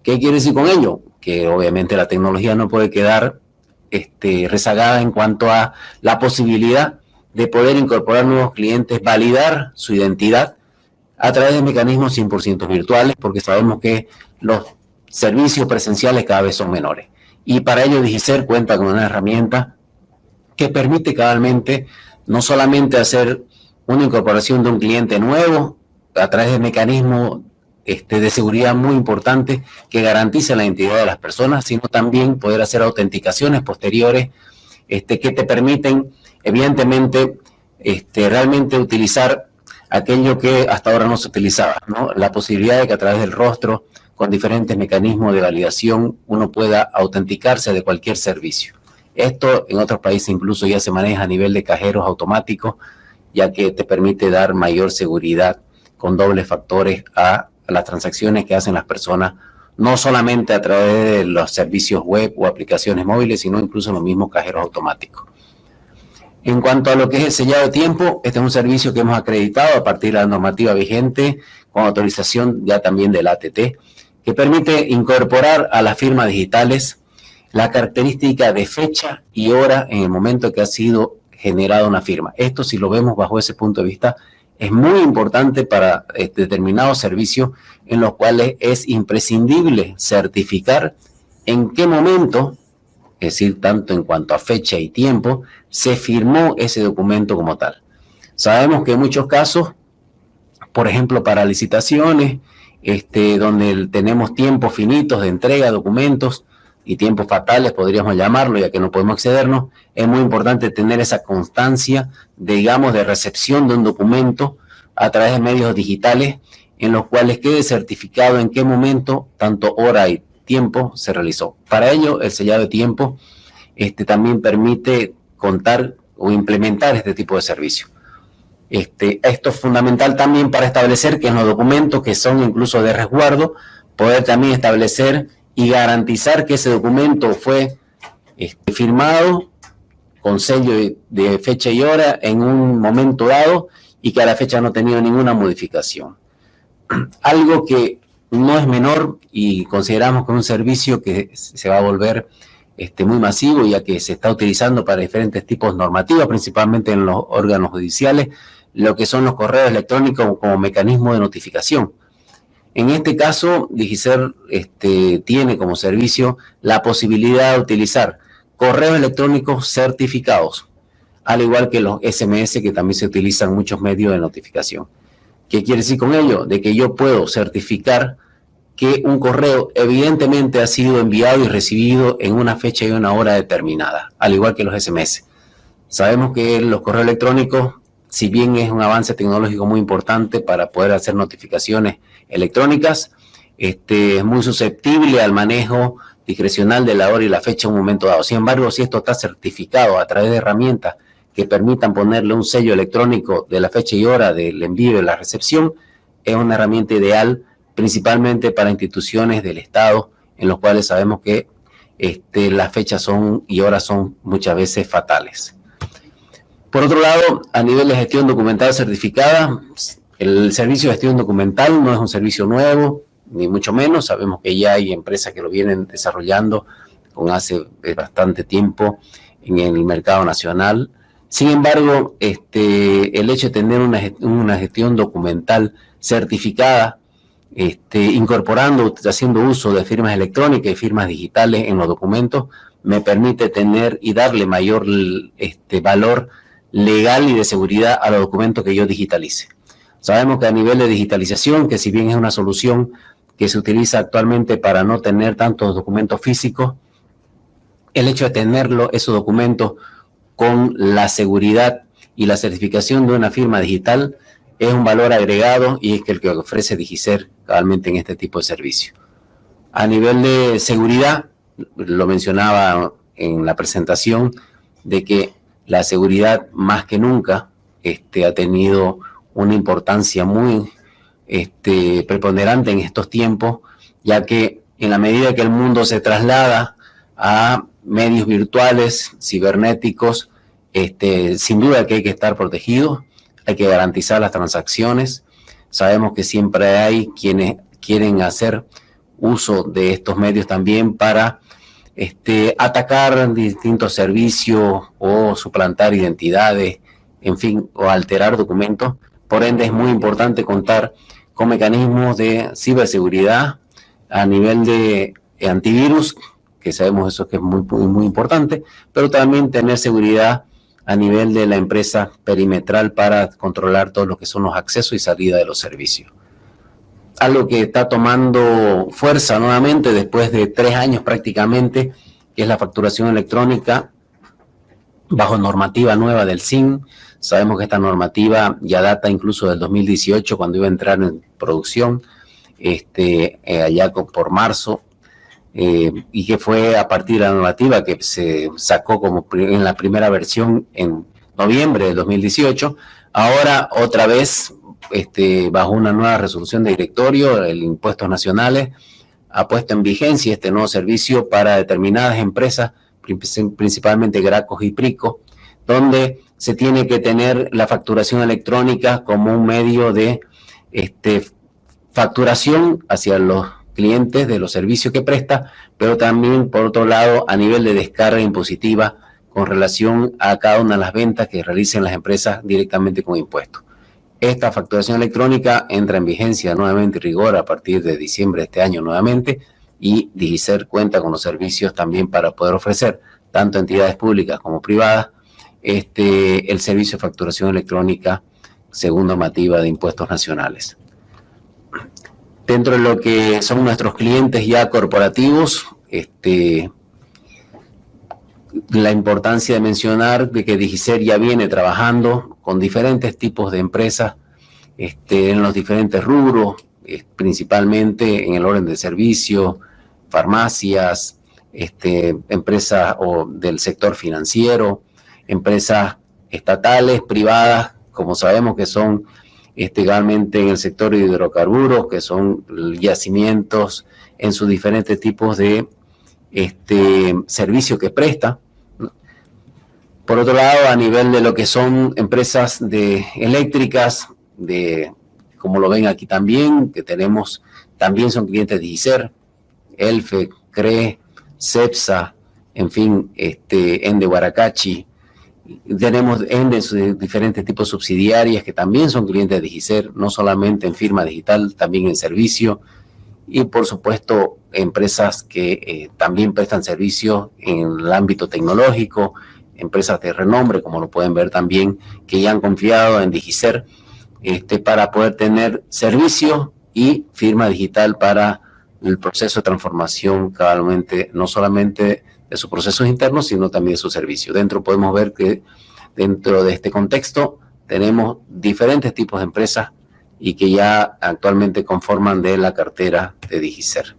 ¿Qué quiere decir con ello? Que obviamente la tecnología no puede quedar rezagada en cuanto a la posibilidad de poder incorporar nuevos clientes, validar su identidad a través de mecanismos 100% virtuales, porque sabemos que los servicios presenciales cada vez son menores. Y para ello DigiCert cuenta con una herramienta que permite cabalmente no solamente hacer una incorporación de un cliente nuevo a través de mecanismos de seguridad muy importantes que garantizan la identidad de las personas, sino también poder hacer autenticaciones posteriores que te permiten, evidentemente, realmente utilizar aquello que hasta ahora no se utilizaba, ¿no? La posibilidad de que a través del rostro, con diferentes mecanismos de validación, uno pueda autenticarse de cualquier servicio. Esto en otros países incluso ya se maneja a nivel de cajeros automáticos, ya que te permite dar mayor seguridad con dobles factores a las transacciones que hacen las personas, no solamente a través de los servicios web o aplicaciones móviles, sino incluso en los mismos cajeros automáticos. En cuanto a lo que es el sellado de tiempo, este es un servicio que hemos acreditado a partir de la normativa vigente, con autorización ya también del ATT, que permite incorporar a las firmas digitales la característica de fecha y hora en el momento que ha sido generada una firma. Esto, si lo vemos bajo ese punto de vista, es muy importante para determinados servicios en los cuales es imprescindible certificar en qué momento, es decir, tanto en cuanto a fecha y tiempo, se firmó ese documento como tal. Sabemos que en muchos casos, por ejemplo, para licitaciones, donde tenemos tiempos finitos de entrega de documentos y tiempos fatales, podríamos llamarlo, ya que no podemos excedernos, es muy importante tener esa constancia, digamos, de recepción de un documento a través de medios digitales en los cuales quede certificado en qué momento, tanto hora y tiempo, se realizó. Para ello, el sellado de tiempo también permite contar o implementar este tipo de servicio. Esto es fundamental también para establecer que en los documentos que son incluso de resguardo, poder también establecer y garantizar que ese documento fue firmado con sello de fecha y hora en un momento dado y que a la fecha no ha tenido ninguna modificación. Algo que no es menor y consideramos que es un servicio que se va a volver muy masivo, ya que se está utilizando para diferentes tipos normativos, principalmente en los órganos judiciales, lo que son los correos electrónicos como mecanismo de notificación. En este caso, DigiCert tiene como servicio la posibilidad de utilizar correos electrónicos certificados, al igual que los SMS, que también se utilizan en muchos medios de notificación. ¿Qué quiere decir con ello? De que yo puedo certificar que un correo evidentemente ha sido enviado y recibido en una fecha y una hora determinada, al igual que los SMS. Sabemos que los correos electrónicos, si bien es un avance tecnológico muy importante para poder hacer notificaciones electrónicas, es muy susceptible al manejo discrecional de la hora y la fecha en un momento dado. Sin embargo, si esto está certificado a través de herramientas que permitan ponerle un sello electrónico de la fecha y hora del envío y de la recepción, es una herramienta ideal principalmente para instituciones del Estado, en los cuales sabemos que las fechas y horas son muchas veces fatales. Por otro lado, a nivel de gestión documental certificada, el servicio de gestión documental no es un servicio nuevo, ni mucho menos. Sabemos que ya hay empresas que lo vienen desarrollando con hace bastante tiempo en el mercado nacional. Sin embargo, el hecho de tener una gestión documental certificada, haciendo uso de firmas electrónicas y firmas digitales en los documentos, me permite tener y darle mayor valor legal y de seguridad a los documentos que yo digitalice. Sabemos que a nivel de digitalización, que si bien es una solución que se utiliza actualmente para no tener tantos documentos físicos, el hecho de tenerlo, esos documentos, con la seguridad y la certificación de una firma digital es un valor agregado y es el que ofrece Digicer realmente en este tipo de servicio. A nivel de seguridad, lo mencionaba en la presentación, de que la seguridad más que nunca ha tenido una importancia muy preponderante en estos tiempos, ya que en la medida que el mundo se traslada a medios virtuales, cibernéticos, sin duda que hay que estar protegidos, hay que garantizar las transacciones. Sabemos que siempre hay quienes quieren hacer uso de estos medios también para atacar distintos servicios o suplantar identidades, en fin, o alterar documentos. Por ende, es muy importante contar con mecanismos de ciberseguridad a nivel de antivirus, que sabemos eso que es muy importante, pero también tener seguridad a nivel de la empresa perimetral para controlar todo lo que son los accesos y salida de los servicios. Algo que está tomando fuerza nuevamente después de 3 años prácticamente, que es la facturación electrónica bajo normativa nueva del SIN. Sabemos que esta normativa ya data incluso del 2018, cuando iba a entrar en producción, allá por marzo, y que fue a partir de la normativa que se sacó como en la primera versión en noviembre del 2018. Ahora otra vez, bajo una nueva resolución de directorio, el Impuestos Nacionales ha puesto en vigencia este nuevo servicio para determinadas empresas, principalmente Gracos y Prico, donde se tiene que tener la facturación electrónica como un medio de facturación hacia los clientes de los servicios que presta, pero también, por otro lado, a nivel de descarga impositiva con relación a cada una de las ventas que realicen las empresas directamente con impuestos. Esta facturación electrónica entra en vigencia nuevamente, rigor, a partir de diciembre de este año nuevamente, y Digicer cuenta con los servicios también para poder ofrecer, tanto a entidades públicas como privadas, el servicio de facturación electrónica según normativa de impuestos nacionales. Dentro de lo que son nuestros clientes ya corporativos, la importancia de mencionar de que Digicer ya viene trabajando con diferentes tipos de empresas en los diferentes rubros, principalmente en el orden de servicio, farmacias, empresas del sector financiero, empresas estatales, privadas, como sabemos que son igualmente en el sector de hidrocarburos, que son yacimientos en sus diferentes tipos de servicio que presta. Por otro lado, a nivel de lo que son empresas eléctricas, como lo ven aquí también, que tenemos, también son clientes de Digicer, Elfe, CRE, CEPSA, en fin, Ende Huaracachi. Tenemos Ende en sus diferentes tipos subsidiarias que también son clientes de Digicer, no solamente en firma digital, también en servicio. Y por supuesto, empresas que también prestan servicio en el ámbito tecnológico, empresas de renombre, como lo pueden ver también, que ya han confiado en Digicer para poder tener servicio y firma digital para el proceso de transformación cabalmente, no solamente de sus procesos internos, sino también de sus servicios. Dentro podemos ver que dentro de este contexto tenemos diferentes tipos de empresas y que ya actualmente conforman de la cartera de Digicer.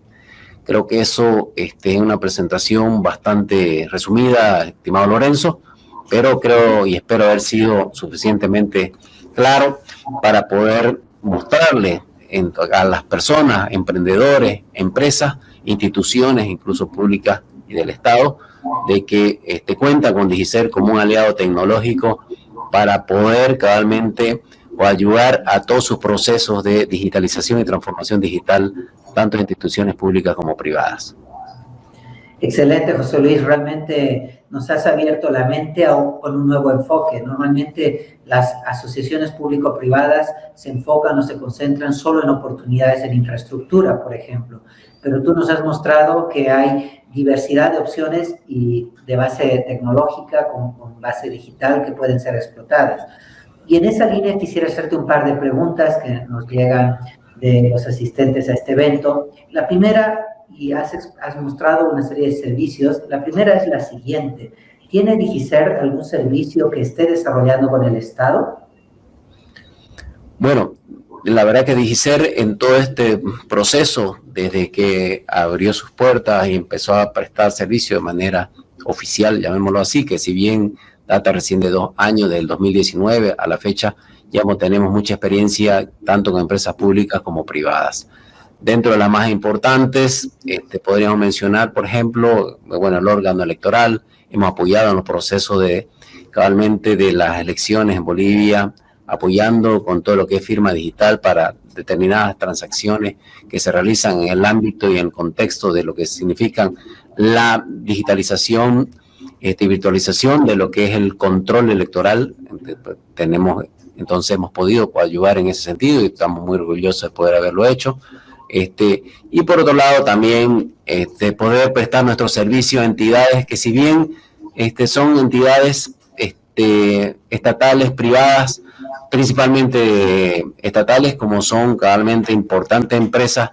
Creo que eso es una presentación bastante resumida, estimado Lorenzo, pero creo y espero haber sido suficientemente claro para poder mostrarle a las personas, emprendedores, empresas, instituciones, incluso públicas y del Estado, de que cuenta con Digicer como un aliado tecnológico para poder cabalmente o ayudar a todos sus procesos de digitalización y transformación digital, tanto en instituciones públicas como privadas. Excelente, José Luis. Realmente nos has abierto la mente con un nuevo enfoque. Normalmente las asociaciones público-privadas se enfocan o se concentran solo en oportunidades en infraestructura, por ejemplo. Pero tú nos has mostrado que hay diversidad de opciones y de base tecnológica con base digital que pueden ser explotadas. Y en esa línea quisiera hacerte un par de preguntas que nos llegan de los asistentes a este evento. La primera, y has mostrado una serie de servicios, la primera es la siguiente. ¿Tiene Digicer algún servicio que esté desarrollando con el Estado? Bueno, la verdad que Digicer en todo este proceso, desde que abrió sus puertas y empezó a prestar servicio de manera oficial, llamémoslo así, que si bien data recién de 2 años, del 2019 a la fecha, ya tenemos mucha experiencia tanto con empresas públicas como privadas. Dentro de las más importantes, podríamos mencionar, por ejemplo, el órgano electoral. Hemos apoyado en los procesos cabalmente de las elecciones en Bolivia, apoyando con todo lo que es firma digital para determinadas transacciones que se realizan en el ámbito y en el contexto de lo que significan la digitalización y virtualización de lo que es el control electoral. Entonces hemos podido ayudar en ese sentido y estamos muy orgullosos de poder haberlo hecho. Y por otro lado también poder prestar nuestros servicios a entidades que si bien son entidades estatales, privadas, principalmente estatales, como son cabalmente importantes empresas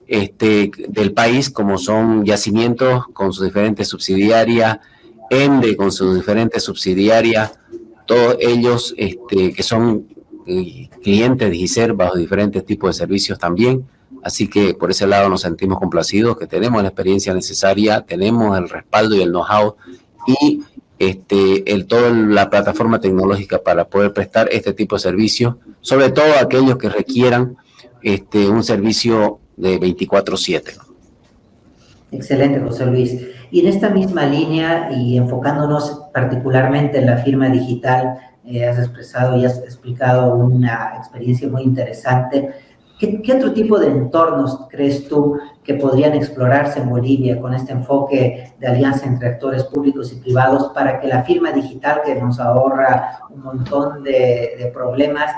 del país, como son Yacimientos con sus diferentes subsidiarias, ENDE con sus diferentes subsidiarias, todos ellos que son clientes de Digicer bajo diferentes tipos de servicios también. Así que por ese lado nos sentimos complacidos, que tenemos la experiencia necesaria, tenemos el respaldo y el know-how y toda la plataforma tecnológica para poder prestar este tipo de servicios, sobre todo aquellos que requieran un servicio de 24/7. Excelente, José Luis. Y en esta misma línea y enfocándonos particularmente en la firma digital, has expresado y has explicado una experiencia muy interesante. ¿Qué otro tipo de entornos crees tú que podrían explorarse en Bolivia con este enfoque de alianza entre actores públicos y privados para que la firma digital, que nos ahorra un montón de problemas,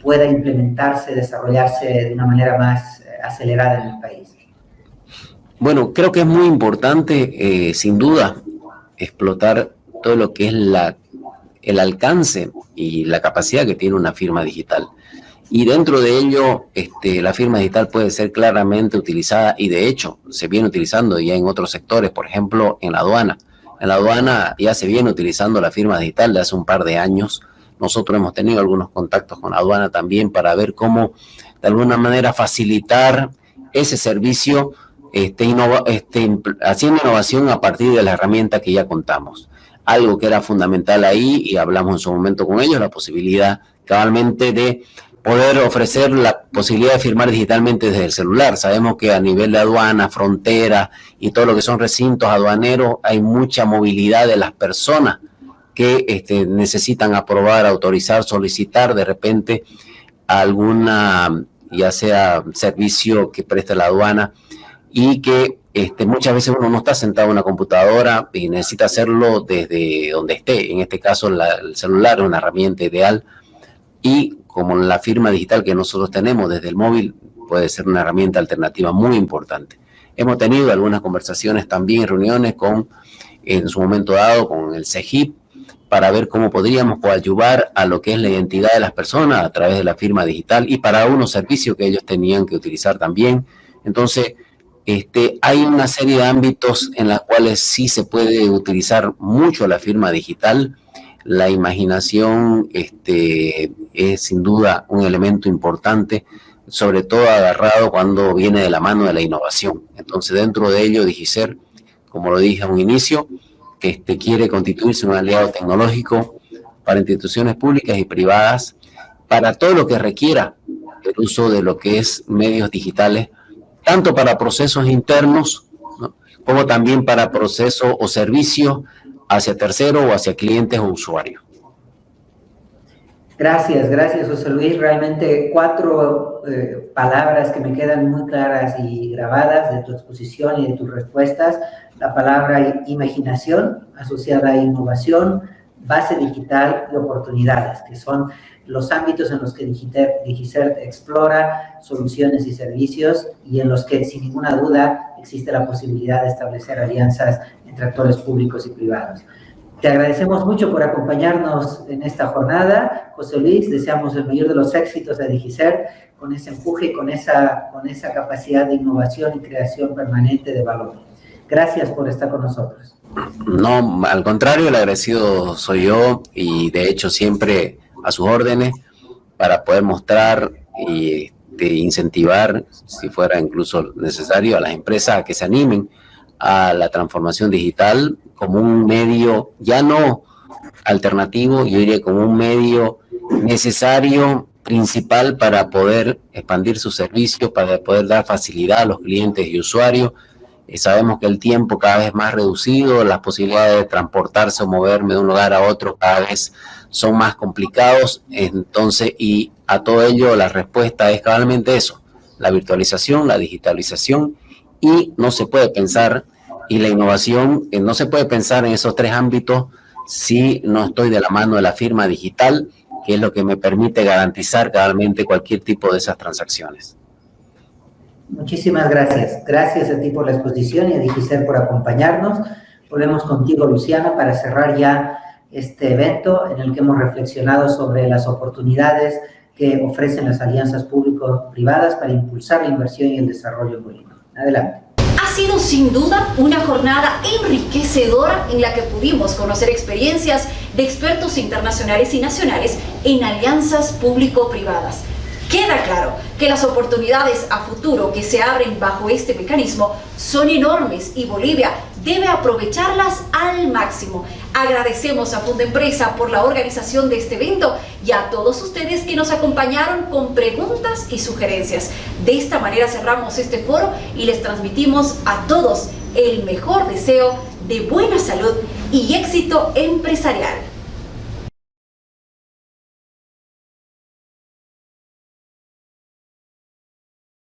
pueda implementarse, desarrollarse de una manera más acelerada en el país? Bueno, creo que es muy importante, sin duda, explotar todo lo que es el alcance y la capacidad que tiene una firma digital. Y dentro de ello, la firma digital puede ser claramente utilizada y de hecho se viene utilizando ya en otros sectores, por ejemplo, en la aduana. En la aduana ya se viene utilizando la firma digital de hace un par de años. Nosotros hemos tenido algunos contactos con la aduana también para ver cómo de alguna manera facilitar ese servicio, haciendo innovación a partir de la herramienta que ya contamos. Algo que era fundamental ahí, y hablamos en su momento con ellos, la posibilidad cabalmente de poder ofrecer la posibilidad de firmar digitalmente desde el celular. Sabemos que a nivel de aduana, frontera y todo lo que son recintos aduaneros, hay mucha movilidad de las personas que necesitan aprobar, autorizar, solicitar de repente alguna, ya sea servicio que preste la aduana, y que muchas veces uno no está sentado en una computadora y necesita hacerlo desde donde esté. En este caso el celular es una herramienta ideal, y como la firma digital que nosotros tenemos desde el móvil puede ser una herramienta alternativa muy importante. Hemos tenido algunas conversaciones también, reuniones en su momento dado con el CEGIP, para ver cómo podríamos coadyuvar a lo que es la identidad de las personas a través de la firma digital y para unos servicios que ellos tenían que utilizar también. Entonces, Hay una serie de ámbitos en los cuales sí se puede utilizar mucho la firma digital. La imaginación es sin duda un elemento importante, sobre todo agarrado cuando viene de la mano de la innovación. Entonces, dentro de ello, DigiCert, como lo dije a un inicio, quiere constituirse un aliado tecnológico para instituciones públicas y privadas, para todo lo que requiera el uso de lo que es medios digitales, tanto para procesos internos, ¿no?, como también para procesos o servicios hacia terceros o hacia clientes o usuarios. Gracias José Luis. Realmente 4 palabras que me quedan muy claras y grabadas de tu exposición y de tus respuestas. La palabra imaginación asociada a innovación, base digital y oportunidades, que son los ámbitos en los que DigiCert explora soluciones y servicios y en los que sin ninguna duda existe la posibilidad de establecer alianzas entre actores públicos y privados. Te agradecemos mucho por acompañarnos en esta jornada, José Luis. Deseamos el mayor de los éxitos a DigiCert con ese empuje y con esa capacidad de innovación y creación permanente de valor. Gracias por estar con nosotros. No, al contrario, el agradecido soy yo y de hecho siempre a sus órdenes para poder mostrar y incentivar, si fuera incluso necesario, a las empresas a que se animen a la transformación digital como un medio ya no alternativo, yo diría como un medio necesario, principal para poder expandir sus servicios, para poder dar facilidad a los clientes y usuarios. Sabemos que el tiempo cada vez más reducido, las posibilidades de transportarse o moverme de un lugar a otro cada vez son más complicados, entonces, y a todo ello la respuesta es cabalmente eso, la virtualización, la digitalización, y no se puede pensar, y la innovación, no se puede pensar en esos 3 ámbitos si no estoy de la mano de la firma digital, que es lo que me permite garantizar cabalmente cualquier tipo de esas transacciones. Muchísimas gracias. Gracias a ti por la exposición y a DigiCert por acompañarnos. Volvemos contigo, Luciana, para cerrar ya este evento en el que hemos reflexionado sobre las oportunidades que ofrecen las alianzas público-privadas para impulsar la inversión y el desarrollo en Bolivia. Adelante. Ha sido sin duda una jornada enriquecedora en la que pudimos conocer experiencias de expertos internacionales y nacionales en alianzas público-privadas. Queda claro que las oportunidades a futuro que se abren bajo este mecanismo son enormes y Bolivia debe aprovecharlas al máximo. Agradecemos a Fundempresa por la organización de este evento y a todos ustedes que nos acompañaron con preguntas y sugerencias. De esta manera cerramos este foro y les transmitimos a todos el mejor deseo de buena salud y éxito empresarial.